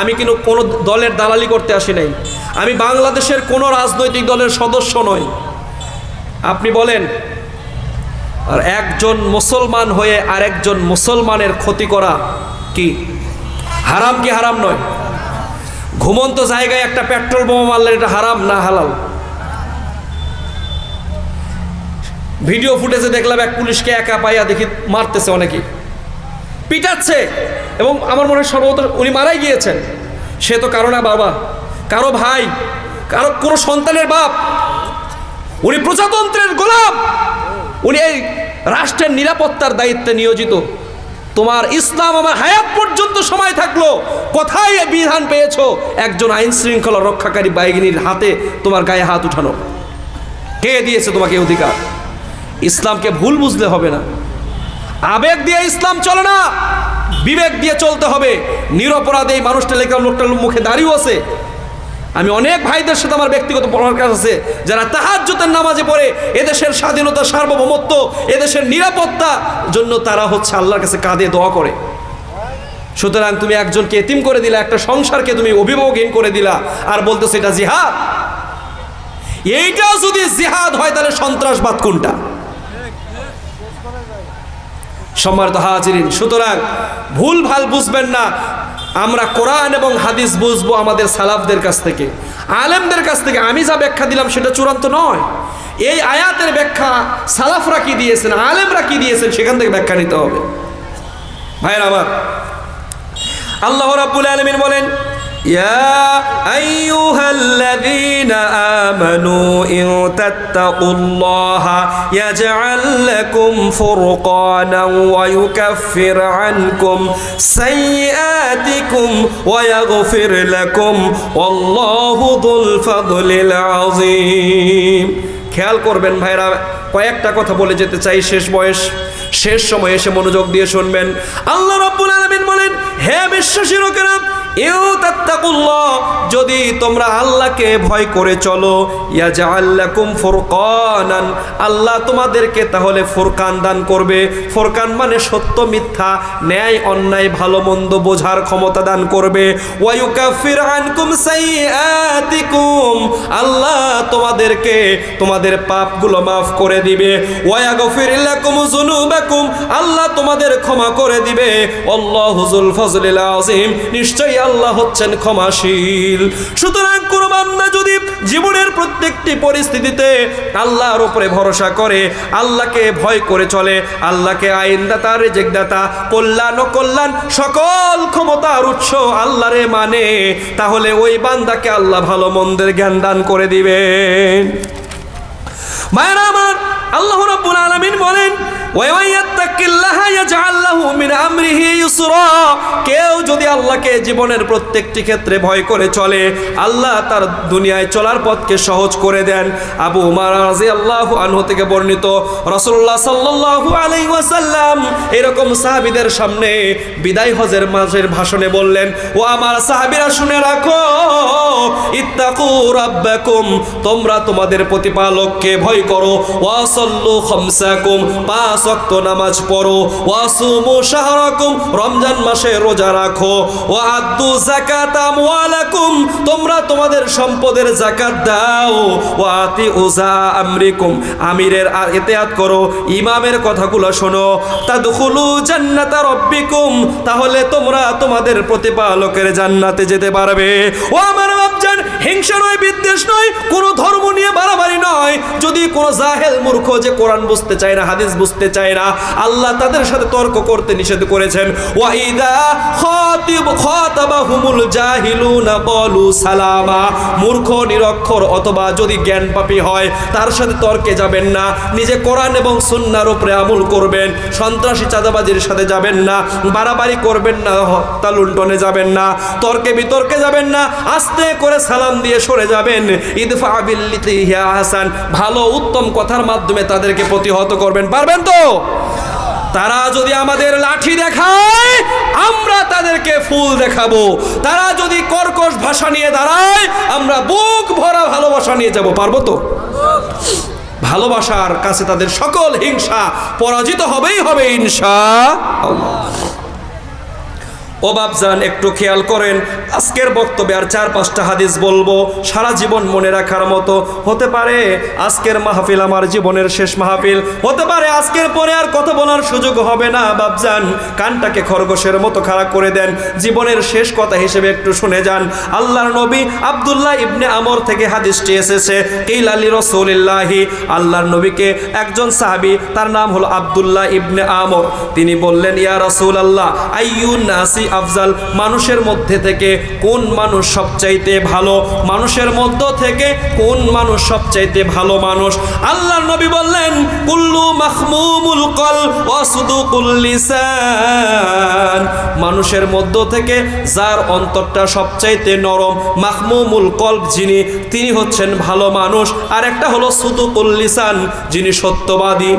আমি কিন্তু কোনো দলের দালালি করতে আসি নাই। আমি বাংলাদেশের কোনো রাজনৈতিক দলের সদস্য নই। আপনি বলেন, আর একজন মুসলমান হয়ে আরেকজন মুসলমানের ক্ষতি করা কি হারাম কি হারাম নয়? ঘুমন্ত জায়গায় একটা পেট্রোল বোমা মারলে এটা হারাম না হালাল? ভিডিও ফুটেজে দেখলাম এক পুলিশকে একা পাইয়া দেখি মারতেছে, অনেকে পিটাচ্ছে, এবং আমার মনে হয় সর্বত উনি মারাই গিয়েছেন। সে তো কারো না বাবা, কারো ভাই, কারো কোনো সন্তানের বাপ। উনি প্রজাতন্ত্রের গোলাম, উনি এই রাষ্ট্রের নিরাপত্তার দায়িত্বে নিয়োজিত। তোমার ইসলাম আমার হায়াত পর্যন্ত সময় থাকলো কোথায় বিধান পেয়েছো একজন আইন শৃঙ্খলা রক্ষাকারী বাহিনীর হাতে তোমার গায়ে হাত উঠানো? কে দিয়েছে তোমাকে অধিকার? ইসলামকে ভুল বুঝলে হবে না। আবেগ দিয়ে ইসলাম চলে না, বিবেক দিয়ে চলতে হবে। নিরপরাধে এই মানুষটা লোকটার মুখে দাঁড়িয়েও আছে। আমি অনেক ভাইদের সাথে আমার ব্যক্তিগত পরামর্শ আছে যারা তাহাজ্জুদের নামাজে পড়ে এদেশের স্বাধীনতা, সার্বভৌমত্ব, এদেশের নিরাপত্তা জন্য তারা হচ্ছে আল্লাহর কাছে কাঁদে দোয়া করে। সুতরাং তুমি একজনকে এতিম করে দিলা, একটা সংসারকে তুমি অভিভাবকহীন করে দিলা, আর বলতেছে এটা জিহাদ। এইটাও যদি জিহাদ হয় তাহলে সন্ত্রাসবাদ কোনটা? সম্মানিত হাজিরিন, সুতরাং ভুল ভাল বুঝবেন না। আমরা কোরআন এবং হাদিস বুঝবো আমাদের সালাফদের কাছ থেকে, আলেমদের কাছ থেকে। আমি যা ব্যাখ্যা দিলাম সেটা চূড়ান্ত নয়। এই আয়াতের ব্যাখ্যা সালাফরা কি দিয়েছেন, আলেমরা কি দিয়েছেন, সেখান থেকে ব্যাখ্যা নিতে হবে। ভাইরা আমার, আল্লাহ রাব্বুল আলামিন বলেন, ইয়া আইয়ুহাল্লাযীনা আমানু ইন তাত্তাকুল্লাহা ইয়াজআল লাকুম ফুরকানান ওয়া ইউকাফির আনকুম সাইয়্যাতিকুম ওয়া ইয়াগফির লাকুম ওয়াল্লাহু যুল ফাদলিল আযীম। খেয়াল করবেন ভাইরা, কয়েকটা কথা বলে যেতে চাই। শেষ সময় এসে মনোযোগ দিয়ে শুনবেন। আল্লাহ রাব্বুল আলামিন বলেন, হে বিশ্বাসী লোকেরা, যদি তোমরা আল্লাহকে ভয় করে চলো, ইয়াজআল লাকুম ফুরকানান, আল্লাহ তোমাদেরকে তাহলে ফুরকান দান করবে। ফুরকান মানে সত্য মিথ্যা, ন্যায় অন্যায়, ভালো মন্দ বোঝার ক্ষমতা দান করবে। ওয়া ইউকাফির আনকুম সাইয়্যাতিকুম, আল্লাহ তোমাদেরকে তোমাদের পাপগুলো মাফ করে দিবে। ওয়া ইয়াগফির লাকুম যুনুবাকুম, আল্লাহ তোমাদের ক্ষমা করে দিবে। আল্লাহু যুল ফাজলিল আযীম, নিশ্চয়ই আল্লাহ হচ্ছেন ক্ষমাশীল। সুতরাং কোন বান্দা যদি জীবনের প্রত্যেকটি পরিস্থিতিতে আল্লাহর উপরে ভরসা করে, আল্লাহকে ভয় করে চলে, আল্লাহকে আইনদাতা, রিজিকদাতা, কল্যাণ ও কল্যাণ সকল ক্ষমতার উৎস আল্লাহরে মানে, তাহলে ওই বান্দাকে আল্লাহ ভালো মন্দের জ্ঞান দান করে দিবেন। ভাইরা আমার, আল্লাহ রাব্বুল আলামিন বলেন, কেউ যদি আল্লাহকে জীবনের প্রত্যেকটি ক্ষেত্রে ভয় করে চলে, আল্লাহ তার দুনিয়ায় চলার পথকে সহজ করে দেন। আবু উমার রাদিয়াল্লাহু আনহু থেকে বর্ণিত, রাসূলুল্লাহ সাল্লাল্লাহু আলাইহি ওয়াসাল্লাম এরকম সাহাবীদের সামনে বিদায় হজের মাঝের ভাষণে বললেন, ও আমার সাহাবীরা শুনে রাখো, ইত্তাকু রাব্বাকুম, তোমরা তোমাদের প্রতিপালককে ভয় করো। ওয়াসাল্লু খামসাকুম, 5 ওয়াক্ত নামাজ পড়ো। ওয়াসুমু শাহরাকুম, রমজান মাসে রোজা রাখো। ওয়াআদ্দু যাকাতা আমওয়ালাকুম, তোমরা তোমাদের সম্পদের যাকাত দাও। ওয়াতিউ যা আমরিকুম, আমিরের ইতিআত করো, ইমামের কথাগুলো শোনো। তাদখুলু জান্নাতা রাব্বিকুম, তাহলে তোমরা তোমাদের প্রতিপালকের জান্নাতে যেতে পারবে। ও আমার বাপজান, হিংসা নয়, বিদ্বেষ নয়, কোনো ধর্ম নিয়ে বাড়াবাড়ি নয়। যদি কোনো জাহেল মূর্খ যে কোরআন বুঝতে চায় না, হাদিস বুঝতে চায় না, আল্লাহ তাদের সাথে তর্ক করতে নিষেধ করেছেন। ওয়াইদা খাতাবাহুমুল জাহিলুনা ক্বালু সালামা, মূর্খ নিরক্ষর অথবা যদি জ্ঞানপাপী হয় তার সাথে তর্কে যাবেন না। নিজে কোরআন এবং সুন্নাহর উপরে আমল করবেন। সন্ত্রাসী চাঁদাবাজির সাথে যাবেন না, বাড়াবাড়ি করবেন না, হত্যা লুণ্ঠনে যাবেন না, তর্কে বিতর্কে যাবেন না, আস্তে করে সালাম দিয়ে সরে যাবেন। ইদফা বিল্লাতি হিয়া আহসান, ভালো উত্তম কথার মাধ্যমে তাদেরকে প্রতিহত করবেন। পারবেন তো? তারা যদি আমাদের লাঠি দেখায়, আমরা তাদেরকে ফুল দেখাবো। তারা যদি কর্কশ ভাষা নিয়ে দাঁড়ায়, আমরা বুক ভরা ভালোবাসা নিয়ে যাব। পারবো তো? ভালোবাসার কাছে তাদের সকল হিংসা পরাজিত হবেই হবে ইনশাআল্লাহ। ও বাপজান একটু খেয়াল করেন, আজকের বক্তব্যে আর 4-5টা হাদিস বলবো সারা জীবন মনে রাখার মতো। হতে পারে আজকের মাহফিল আমার জীবনের শেষ মাহফিল, হতে পারে আজকের পরে আর কথা বলার সুযোগ হবে না। বাপজান কানটাকে খরগোশের মতো খাড়া করে দেন, জীবনের শেষ কথা হিসেবে একটু শুনে যান। আল্লাহর নবী আব্দুল্লাহ ইবনে আমর থেকে হাদিসটি এসেছে, কিল আলী রাসূলিল্লাহি, আল্লাহর নবীকে একজন সাহাবী, তার নাম হলো আব্দুল্লাহ ইবনে আমর, তিনি বললেন, ইয়া রাসূলুল্লাহ আইয়ুন নাসি আফজাল, মানুষের মধ্যে থেকে কোন মানুষ সবচাইতে ভালো, মানুষের মধ্য থেকে কোন মানুষ সবচাইতে ভালো মানুষ? আল্লাহর নবী বললেন, কুল্লু মাখমুমুল কলব ওয়া সুদুকুল লিসান, মানুষের মধ্য থেকে যার অন্তরটা সবচাইতে নরম, মাখমুমুল কলব যিনি, তিনি হচ্ছেন ভালো মানুষ। আর একটা হলো সুদুকুল লিসান, যিনি সত্যবাদী।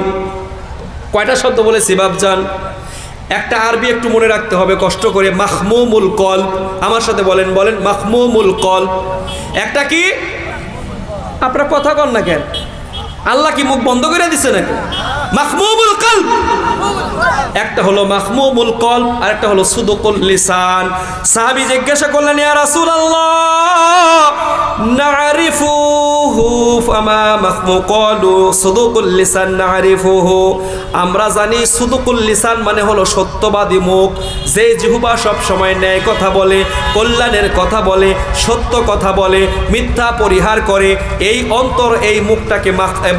কয়টা শব্দ বলেছি বাপজান? একটা আরবি একটু মনে রাখতে হবে কষ্ট করে, মাখমুমুল কলব। আমার সাথে বলেন, বলেন মাখমুমুল কলব। একটা কি? আপনারা কথা কন না কেন? আল্লাহ কি মুখ বন্ধ করে দিছে নাকি? মাখমুমুল কলব একটা হলো মাখমুমুল কলব, আর একটা হলো সুদুকুল লিসান। সাহাবী জিজ্ঞাসা করলেন, ইয়া রাসূলুল্লাহ নারিফুহু ফামা মাখমুকালু সুদুকুল লিসান নারিফুহু, আমরা জানি সুদুকুল লিসান মানে হলো সত্যবাদী মুখ, যে জিহ্বা সব সময় ন্যায় কথা বলে, কল্যাণের কথা বলে, সত্য কথা বলে, মিথ্যা পরিহার করে, এই অন্তর, এই মুখটাকে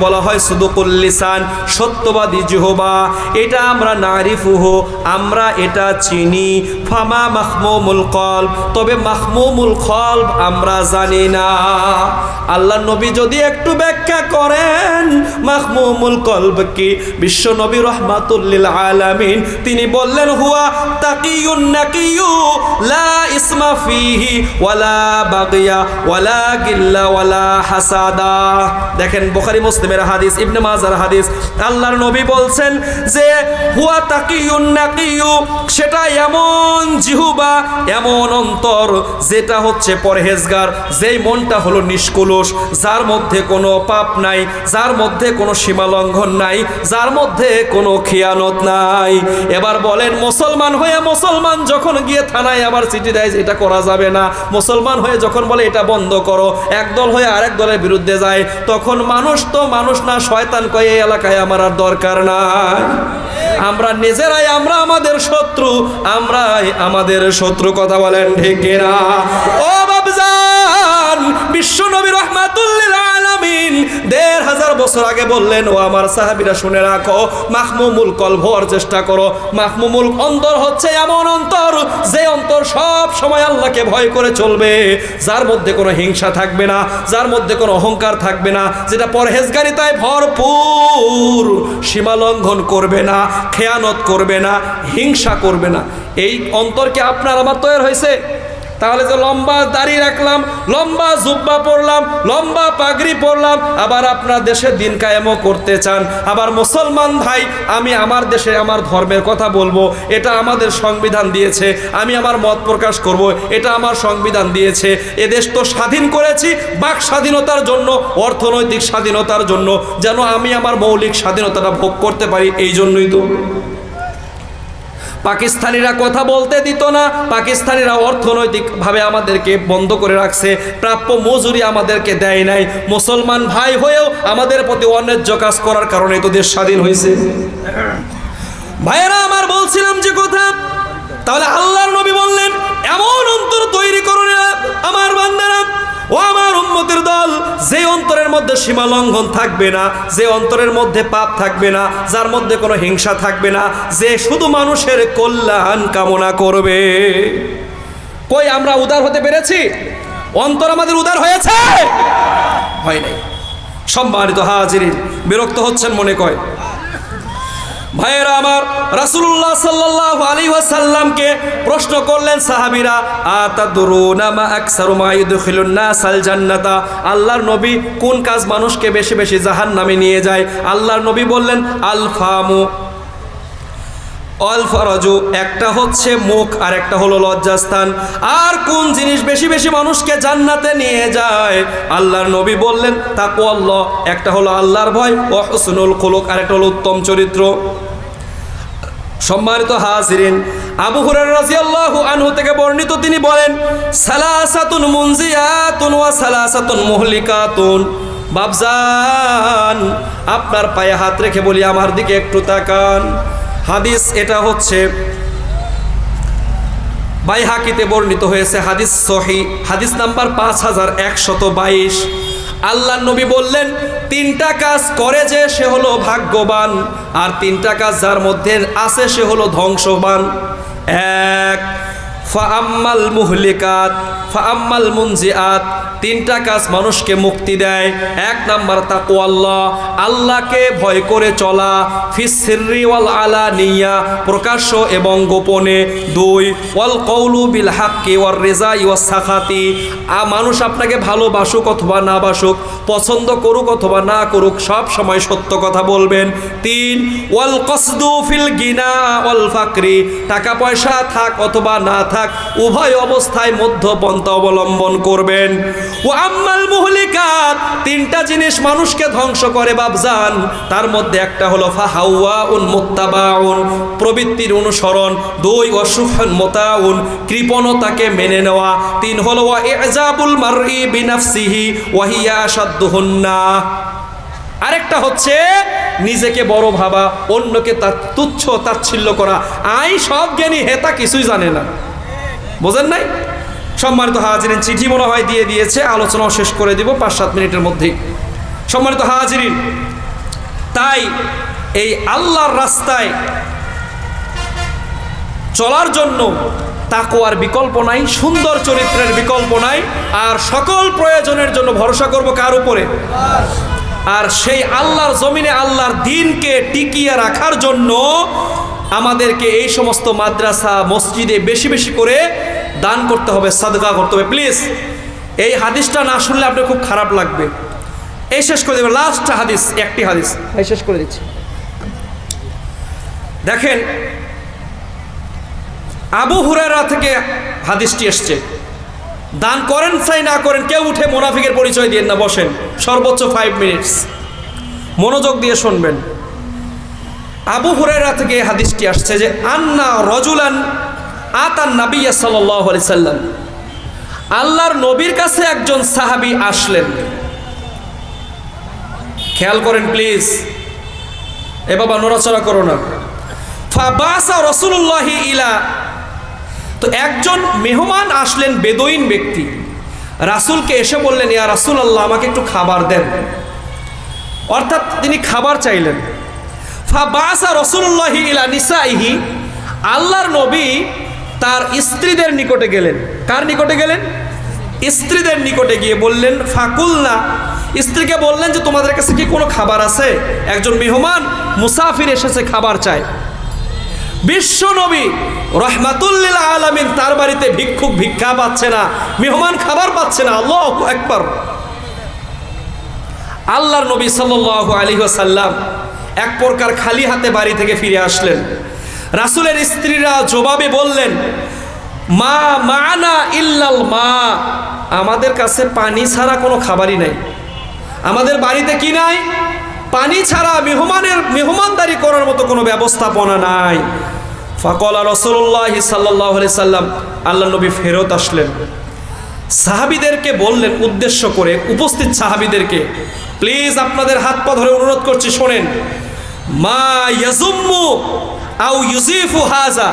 বলা হয় সুদুকুল লিসান, সত্যবাদী জিহ্বা। এটা আমরা নারিফুহু, আমরা এটা চিনি। ফামা মাখমুমুল কলব, তবে মাখমুমুল কলব আমরা জানি না। আল্লাহর নবী যদি একটু ব্যাখ্যা করেন মাখমুমুল কলব কি, বিশ্ব নবী রাহমাতুল লিল আলামিন তিনি বললেন, হুয়া তাকিয়ুন নাকিয়ু লা ইসমা ফিহি ওয়ালা বাগিয়া ওয়ালা গিল্লা ওয়ালা হাসাদা। দেখেন বুখারী মুসলিমের হাদিস, ইবনে মাজার হাদিস, আল্লাহর নবী বলছেন যে হুয়া তাকিয়ুন নাকিয়ু, সেটা এমন জিহ্বা, এমন অন্তর যেটা হচ্ছে পরহেজগার, যেই মনটা হলো নিষ্কলুষ, যার মধ্যে কোনো পাপ নাই, যার মধ্যে কোনো সীমা লঙ্ঘন নাই, যার মধ্যে কোনো খিয়ানত নাই। এবার বলেন, মুসলমান হয়ে মুসলমান যখন গিয়ে থানায় আবার চিঠি দেয় যে এটা করা যাবে না, মুসলমান হয়ে যখন বলে এটা বন্ধ করো, একদল হয়ে আরেক দলের বিরুদ্ধে যায়, তখন মানুষ তো মানুষ না, শয়তান কয় এই এলাকায় আমার আর দরকার নাই। আমরা নিজেরাই, আমরা আমাদের শত্রু, আমরাই আমাদের শত্রু। কথা বলেন ঠিক কিনা? ও বাবজান, বিশ্ব নবী রাহমাতুল লিল আলামিন ১৫০০ বছর আগে বললেন, ও আমার সাহাবীরা শুনে রাখো, মাখমুমুল কলব হওয়ার চেষ্টা করো। মাখমুমুল অন্তর হচ্ছে এমন অন্তর, যে অন্তর সব সময় আল্লাহকে ভয় করে চলবে, যার মধ্যে কোনো হিংসা থাকবে না, যার মধ্যে কোনো অহংকার থাকবে না, যেটা পরহেজগারিতায় ভরপুর, সীমা লঙ্ঘন করবে না, খেয়ানত করবে না, হিংসা করবে না। এই অন্তরকে আপনার আমার তৈরি হয়েছে। তাহলে যে লম্বা দাড়ি রাখলাম, লম্বা জুব্বা পরলাম, লম্বা পাগড়ি পরলাম, আবার আপনার দেশে দিন কায়েমও করতে চান, আবার মুসলমান ভাই আমি আমার দেশে আমার ধর্মের কথা বলবো, এটা আমাদের সংবিধান দিয়েছে, আমি আমার মত প্রকাশ করব, এটা আমার সংবিধান দিয়েছে। এদেশ তো স্বাধীন করেছি বাক স্বাধীনতার জন্য, অর্থনৈতিক স্বাধীনতার জন্য, যেন আমি আমার মৌলিক স্বাধীনতাটা ভোগ করতে পারি, এই জন্যই তো। পাকিস্তানিরা কথা বলতে দিত না, পাকিস্তানিরা অর্থনৈতিকভাবে আমাদেরকে বন্ধ করে রাখছে, প্রাপ্য মজুরি আমাদেরকে দেয় নাই। মুসলমান ভাই হয়েও আমাদের প্রতি অন্যায্য কাজ করার কারণে তো দেশ স্বাধীন হয়েছে। ভাইয়েরা আমার, বলছিলাম যে কথা, তাহলে আল্লাহর নবী বললেন এমন অন্তর তৈরি করো আমার বান্দারা, ও আমার উম্মতের দল, যে অন্তরের মধ্যে সীমা লঙ্ঘন থাকবে না, যে অন্তরের মধ্যে পাপ থাকবে না, যার মধ্যে কোনো হিংসা থাকবে না, যে শুধু মানুষের কল্যাণ কামনা করবে। কই আমরা উদার হতে পেরেছি? অন্তর আমাদের উদার হয়েছে? হয় নাই। সম্মানিত হাজিরিন, বিরক্ত হচ্ছেন মনে কয়? ভাইয়েরা আমার, রাসূলুল্লাহ সাল্লাল্লাহু আলাইহি ওয়াসাল্লামকে প্রশ্ন করলেন সাহাবীরা, আতাদরুনা মা আকসারু মা ইউদখিলুন নাসাল জান্নাতা, আল্লাহর নবী কোন কাজ মানুষকে বেশি বেশি জাহান্নামে নিয়ে যায়? আল্লাহর নবী বললেন, আল ফামু অল ফরজু, একটা হচ্ছে মুখ আর একটা হলো লজ্জাস্থান। আর কোন জিনিস বেশি বেশি মানুষকে জান্নাতে নিয়ে যায়? আল্লাহর নবী বললেন তাকওয়াল্লাহ, একটা হলো আল্লাহর ভয়, ও হুসনুল খুলুক, আর একটা হলো উত্তম চরিত্র। সম্মানিত হাজিরিন, আবু হুরায়রা রাদিয়াল্লাহু আনহু থেকে বর্ণিত, তিনি বলেন, সালাসাতুন মুনজিয়াতুন ওয়া সালাসাতুন মুহলিকাতুন। বাবজান, আপনার পায়ে হাত রেখে বলি, আমার দিকে একটু তাকান। হাদিস এটা হচ্ছে বাইহাকিতে বর্ণিত হয়েছে, হাদিস সহিহ, হাদিস নাম্বার 5122। আল্লাহ নবী বললেন, তিনটা কাজ করে যে সে হলো ভাগ্যবান, আর তিনটা কাজ যার মধ্যে আছে সে হলো ধ্বংসবান। এক, ফাআম্মাল মুহলিকাত ফাআম্মাল মুনজিআত, তিনটা কাজ মানুষকে মুক্তি দেয়। এক নাম্বার তাকওয়াল্লাহ, আল্লাহকে ভয় করে চলা, ফিস সিররি ওয়াল আলানিয়া, প্রকাশ্য এবং গোপনে। দুই, ওয়াল কওলু বিল হাক্কি ওয়ার রিজাই ওয়াস সাখাতি, মানুষ আপনাকে ভালোবাসুক অথবা না বাসুক, পছন্দ করুক অথবা না করুক, সব সময় সত্য কথা বলবেন। তিন, ওয়াল কসদু ফিল গিনা ওয়াল ফাকরি, টাকা পয়সা থাক অথবা না থাক, উভয় অবস্থায় মধ্যপন্থা অবলম্বন করবেন। ওয়া আম্মাল মুহলিকাত, তিনটা জিনিস মানুষকে ধ্বংস করে বাবজান, তার মধ্যে একটা হলো ফাহাওয়াউন মুত্তাবাউন, প্রবৃত্তির অনুসরণ। দুই, ওয়াশুহুন মুতাউন, কৃপণতাকে মেনে নেওয়া। তিন হলো ওয়া ইজাবুল মারই বিনাফসিহি ওয়া হিয়া আশাদ্দুহুন্না, আরেকটা হচ্ছে নিজেকে বড় ভাবা, অন্যকে তুচ্ছ তাচ্ছিল্য করা। সব জ্ঞানী হেতা কিছুই জানে না, বোঝেন নাই? সম্মানিত হাজিরিন, চিঠি মনে হয় দিয়ে দিয়েছে, আলোচনাও শেষ করে দিব 5-7 মিনিটের মধ্যেই। সম্মানিত হাজিরিন, তাই এই আল্লাহর রাস্তায় চলার জন্য তাকওয়ার বিকল্প নাই, সুন্দর চরিত্রের বিকল্প নাই, আর সকল প্রয়োজনের জন্য ভরসা করব কার উপরে? আর সেই আল্লাহর জমিনে আল্লাহর দ্বীনকে টিকিয়ে রাখার জন্য আমাদেরকে এই সমস্ত মাদ্রাসা মসজিদে বেশি বেশি করে দান করতে হবে, সাদকা করতে হবে। প্লিজ, এই হাদিসটা না শুনলে আপনার খুব খারাপ লাগবে। এই শেষ করে দেবে, লাস্ট হাদিস, একটি হাদিস এই শেষ করে দিচ্ছি। দেখেন, আবু হুরায়রা থেকে হাদিসটি এসছে, দান করেন চাই না করেন, কেউ উঠে মুনাফিকের পরিচয় দিয়ে না, বসেন, সর্বোচ্চ 5 মিনিটস মনোযোগ দিয়ে শুনবেন। আবু হুরায়রা থেকে হাদিসটি আসছে যে, আন্না রজুলান আতান নাবিয়্যা সাল্লাল্লাহু আলাইহি সাল্লাম, আল্লাহর নবীর কাছে একজন সাহাবী আসলেন। খেয়াল করেন প্লিজ, এ বাবা নড়াচড়া করো না। ফাবাসা রাসূলুল্লাহি ইলা, তো একজন মেহমান আসলেন, বেদুইন ব্যক্তি, রাসূলকে এসে বললেন, ইয়া রাসূলুল্লাহ, আমাকে একটু খাবার দেন, অর্থাৎ তিনি খাবার চাইলেন। ফাবাসা রাসূলুল্লাহি ইলা নিসাইহি, আল্লাহর নবী তার স্ত্রীদের নিকটে গেলেন। কার নিকটে গেলেন? স্ত্রীদের নিকটে গিয়ে বললেন, ফাকুলনা, স্ত্রীকে বললেন যে তোমাদের কাছে কি কোনো খাবার আছে? একজন মেহমান মুসাফির এসেছে, খাবার চায়। বিশ্ব নবী রাহমাতুল লিল আলামিন, তার বাড়িতে ভিক্ষুক ভিক্ষা পাচ্ছে না, মেহমান খাবার পাচ্ছে না। আল্লাহু আকবার। আল্লাহর নবী সাল্লাল্লাহু আলাইহি ওয়াসাল্লাম এক প্রকার খালি হাতে বাড়ি থেকে ফিরে আসলেন। রাসূলের স্ত্রীরা জবাবে বললেন, মা মানা ইল্লাল মা, আমাদের কাছে পানি ছাড়া কোনো খাবারই নাই, আমাদের বাড়িতে কি নাই? পানি ছাড়া মেহমানদারি করার মতো কোনো ব্যবস্থাপনা নাই। ফাকালা রাসূলুল্লাহ সাল্লাল্লাহু আলাইহি সাল্লাম, আল্লাহ নবী ফেরত আসলেন, সাহাবীদেরকে বললেন, উদ্দেশ্য করে উপস্থিত সাহাবীদেরকে, প্লিজ আপনাদের হাত পা ধরে অনুরোধ করছি, শোনেন, মা ইয়াজুম্মু আও ইউজিফু হাজা,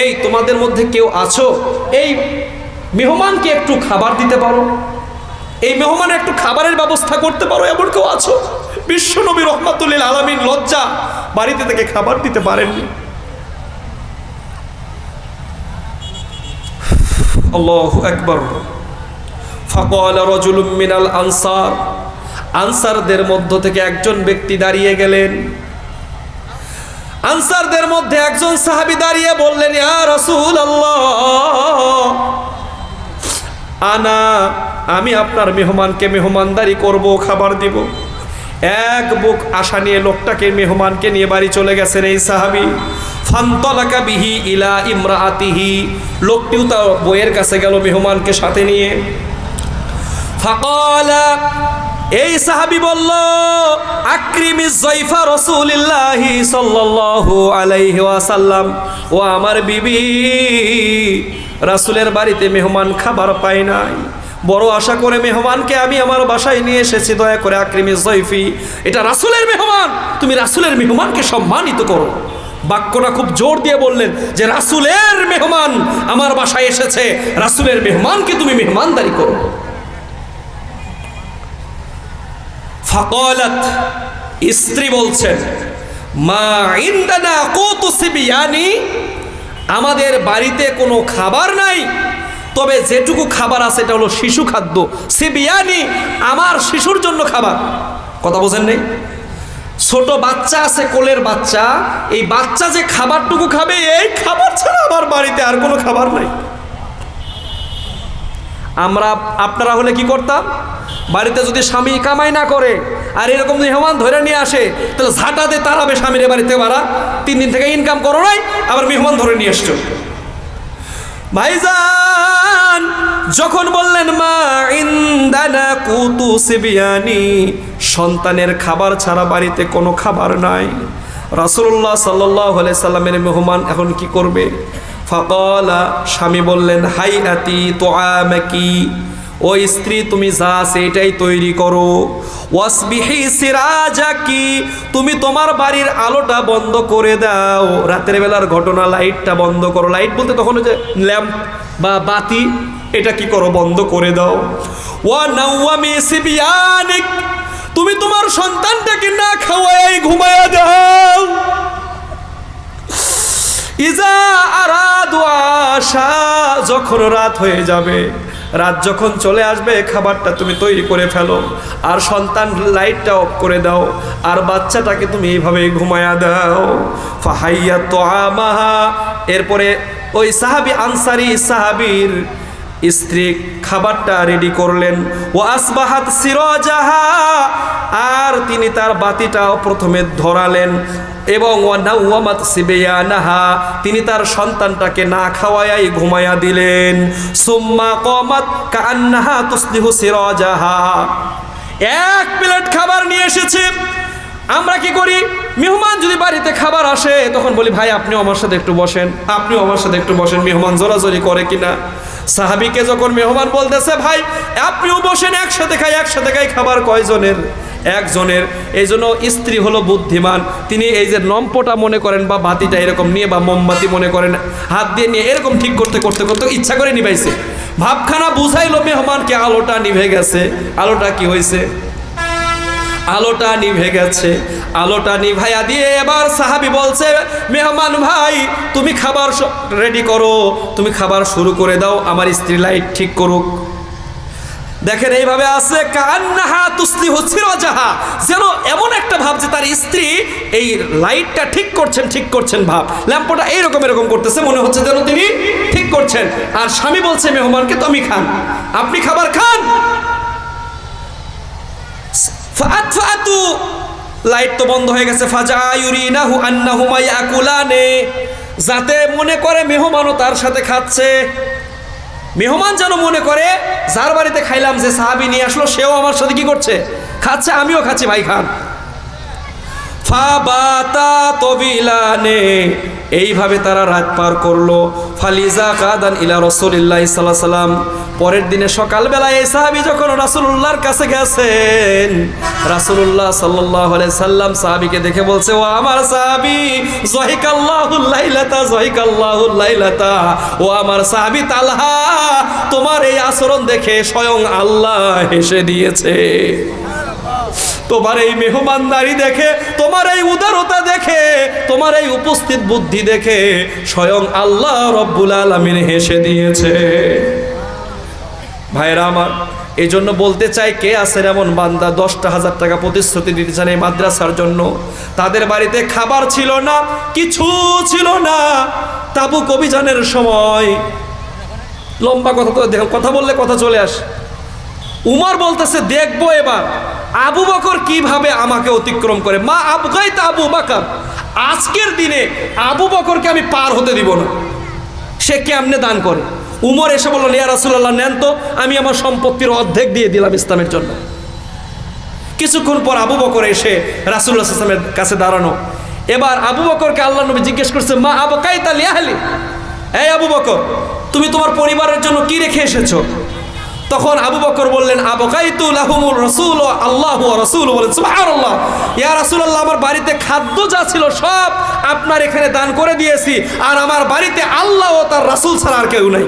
এই তোমাদের মধ্যে কেউ আছো এই মেহমানকে একটু খাবার দিতে পারো, এই মেহমানের একটু খাবারের ব্যবস্থা করতে পারো, এমন কেউ আছো? বিশ্ব নবী রাহমাতুল লিল আলামিন লজ্জা, বাড়িতে থেকে খাবার দিতে পারেননি। আল্লাহু আকবার। ফাকালা রাজুলুম মিনাল আনসার, আনসারদের মধ্য থেকে একজন ব্যক্তি দাঁড়িয়ে গেলেন। আনসারদের মধ্যে একজন সাহাবী দাঁড়িয়ে বললেন, ইয়া রাসূলুল্লাহ, আমি আপনার মেহমানকে মেহমানদারি করব, খাবার দিব। এক বুক আশা নিয়ে লোকটাকে, মেহমানকে নিয়ে বাড়ি চলে গেছেন এই সাহাবী। ফান্তালাকা বিহি ইলা ইমরাআতিহি, লোকটিও তার বউয়ের কাছে গেল মেহমানকে সাথে নিয়ে। ফাকালা, এই সাহাবী বলল, আকরিমিজ যায়ফা রাসূলিল্লাহি সাল্লাল্লাহু আলাইহি ওয়াসাল্লাম, ও আমার বিবি, রাসূলের বাড়িতে মেহমান খাবার পায় নাই, বড় আশা করে মেহমানকে আমি আমার বাসায় নিয়ে এসেছি, দয়া করে আকরিমিজ যায়ফি, এটা রাসূলের মেহমান, তুমি রাসূলের মেহমানকে সম্মানিত করো। বাক্যটা খুব জোর দিয়ে বললেন যে রাসূলের মেহমান আমার বাসায় এসেছে, রাসূলের মেহমানকে তুমি মেহমানদারি করো। ফাকালাত, স্ত্রী বলছেন, মা ইনদানা কুতু সিবিয়ানি, আমাদের বাড়িতে কোনো খাবার নাই, তবে যেটুকু খাবার আছে এটা হলো শিশু খাদ্য। সিবিয়ানি, আমার শিশুর জন্য খাবার। কথা বোঝেন নেই? ছোট বাচ্চা আছে, কোলের বাচ্চা, এই বাচ্চা যে খাবারটুকু খাবে, এই খাবার ছাড়া আমার বাড়িতে আর কোনো খাবার নাই। আপনারা হলে কি করতাম? বাড়িতে যদি স্বামী কামাই না করে আর এরকম মেহমান ধরে নিয়ে আসে, তাহলে ঝাঁটাতে তাড়াবে স্বামীর বাড়িতে, বাড়া 3 দিন থেকে ইনকাম করো নাই, আবার মেহমান ধরে নিয়ে এসছো। ভাইজান যখন বললেন মা ইনদানা কুতু সিবিয়ানি, সন্তানের খাবার ছাড়া বাড়িতে কোনো খাবার নাই, রাসূলুল্লাহ সাল্লাল্লাহু আলাইহি সাল্লামের মেহমান এখন কি করবে? ফাকালা, স্বামী বললেন, হাইয়াতি তুআমাকি, ও স্ত্রী তুমি যা আছে এটাই তৈরি করো। ওয়াসবিহি সিরাজাকি, তুমি তোমার বাড়ির আলোটা বন্ধ করে দাও, রাতের বেলার ঘটনা, লাইটটা বন্ধ করো। লাইট বলতে তখন যে ল্যাম্প বা বাতি, এটা কি করো? বন্ধ করে দাও। ওয়া নাওয়ামি সিবিয়ানিক, তুমি তোমার সন্তানটাকে না খাওয়াই ঘুমায়া দাও। ইজা আরাদু আশা, যখন রাত হয়ে যাবে, রাত যখন চলে আসবে, খাবারটা তুমি তৈরি করে ফেলো, আর সন্তান লাইটটা অফ করে দাও, আর বাচ্চাটাকে তুমি এইভাবে ঘুমায়া দাও। ফাহাইয়া তুআমাহা, এরপরে ওই সাহাবী, আনসারী সাহাবীর স্ত্রী খাবারটা রেডি করলেন। ও আসবাহাত সিরাজাহা, আর তিনি তার বাতিটাও প্রথমে ধরালেন, এবং ওয়ানাওয়ামাত সিবিয়ানাহা, তিনি তার সন্তানটাকে না খাওয়ায়াই ঘুমায়া দিলেন। সুম্মা কামাত কান্নাহা তুসলিহু সিরাজাহা, 1 প্লেট খাবার নিয়ে এসেছে। আমরা কি করি? মেহমান যদি বাড়িতে খাবার আসে, তখন বলি, ভাই আপনিও আমার সাথে একটু বসেন, আপনিও আমার সাথে একটু বসেন। মেহমান জোরাজোরি করে কিনা? সাহাবীকে যখন মেহমান বলতেছে, ভাই আপনিও বসেন, একসাথে খাই, একসাথে খাই। খাবার কয়জনের? একজনের। এই জন্য স্ত্রী হলো বুদ্ধিমান, তিনি এই যে লম্পটা মনে করেন বা বাতিটা এরকম নিয়ে, বা মোমবাতি মনে করেন হাত দিয়ে নিয়ে এরকম ঠিক করতে করতে করতে ইচ্ছা করে নিভাইছে। ভাবখানা বুঝাইলো মেহমানকে, আলোটা নিভে গেছে। আলোটা কি হয়েছে? আলোটা নিভে গেছে। আলোটা নিভাইয়া দিয়ে এবার সাহাবী বলছে, মেহমান ভাই তুমি খাবার রেডি করো, তুমি খাবার শুরু করে দাও, আমার স্ত্রী লাইট ঠিক করুক। দেখেন এইভাবে আছে, কান্নাহা তুসলিহু সিরাজাহা, যেন এমন একটা ভাব যে তার স্ত্রী এই লাইটটা ঠিক করছেন ভাব, ল্যাম্পটা এইরকম এরকম করতেছে, মনে হচ্ছে যেন তিনি ঠিক করছেন। আর স্বামী বলছে মেহমানকে, তুমি খান, আপনি খাবার খান। ফাআতফাতু, লাইট তো বন্ধ হয়ে গেছে। ফাজায়ুরিনাহু আন্নাহুমা ইয়াকুলানে, যাতে মনে করে মেহমানও তার সাথে খাচ্ছে। মেহমান যেন মনে করে যার বাড়িতে খাইলাম, যে সাহাবী নিয়ে আসলো, সেও আমার সাথে কি করছে? খাচ্ছে, আমিও খাচ্ছি, ভাই খান। ফাবাতা তবিলানে, এইভাবে তারা রাত পার করলো। ফালিজা কাদান ইলা রাসূলিল্লাহ সাল্লাল্লাহু আলাইহি সাল্লাম, পরের দিনে সকালবেলা এই সাহাবী যখন রাসূলুল্লাহর কাছে গেছেন, রাসূলুল্লাহ সাল্লাল্লাহু আলাইহি সাল্লাম সাহাবীকে দেখে বলছে, ও আমার সাহাবী, যাহিকাল্লাহুল লাইলাতা, যাহিকাল্লাহুল লাইলাতা, ও আমার সাহাবী তালহা, তোমার এই আচরণ দেখে স্বয়ং আল্লাহ হেসে দিয়েছে। তোমার এই মেহমানদারি দেখে, তোমার এই উদারতা দেখে, তোমার এই উপস্থিত বুদ্ধি দেখে স্বয়ং আল্লাহ রব্বুল আলামিন হেসে দিয়েছে। ভাইরা আমার, এই জন্য বলতে চাই, কে আছেন এমন বান্দা 10,000 টাকা প্রতিশ্রুতি দিতে চান এই মাদ্রাসার জন্য? তাদের বাড়িতে খাবার ছিল না, কিছু ছিল না। তাবুক অভিযানের সময়, লম্বা কথা তো কথা বললে কথা চলে আসে, উমর বলতেছে, দেখবো এবার আবু বকর কিভাবে আমাকে অতিক্রম করে। মা আবগাইতা আবু বকর, আজকের দিনে আবু বকরকে আমি পার হতে দিব না, সে কেমনে দান করে। উমর এসে বলল, ইয়া রাসূলুল্লাহ, নেন তো, আমি আমার সম্পত্তির অর্ধেক দিয়ে দিলাম ইসলামের জন্য। কিছুক্ষণ পর আবু বকর এসে রাসূলুল্লাহ সাল্লাল্লাহু আলাইহি ওয়াসাল্লামের কাছে দাঁড়ানো। এবার আবু বকরকে আল্লাহ নবী জিজ্ঞেস করছে, মা আবকাইতা লিআহলি, এই আবু বকর, তুমি তোমার পরিবারের জন্য কি রেখে এসেছো? তখন আবু বকর বললেন, আবকাইতু লাহুমুর রাসূল আল্লাহু ওয়া রাসূলুহু, বলেন সুবহানাল্লাহ, ইয়া রাসূলুল্লাহ, আমার বাড়িতে খাদ্য যা ছিল সব আপনার এখানে দান করে দিয়েছি, আর আমার বাড়িতে আল্লাহ ও তার রাসূল ছাড়া আর কেউ নাই।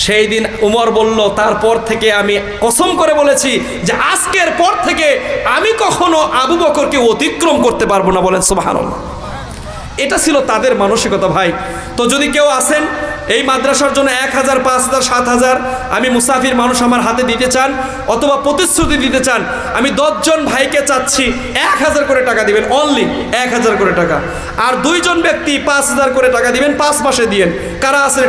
সেই দিন উমর বলল, তারপর থেকে আমি কসম করে বলেছি যে আজকের পর থেকে আমি কখনো আবু বকরকে অতিক্রম করতে পারবো না, বলেন সুবহানাল্লাহ। এটা ছিল তাদের মানসিকতা ভাই। তো যদি কেউ আসেন এই মাদ্রাসার জন্য 1000, 5000, 7000 আমি মুসাফির মানুষ আমার হাতে দিতে চান, অথবা প্রতিশ্রুতি দিতে চান, আমি 10 জন ভাইকে চাচ্ছি 1000 করে টাকা দিবেন, অনলি 1000 করে টাকা। আর 2 জন ব্যক্তি 5000 করে টাকা দিবেন, 5 মাসে দিয়েন। কারা আছেন?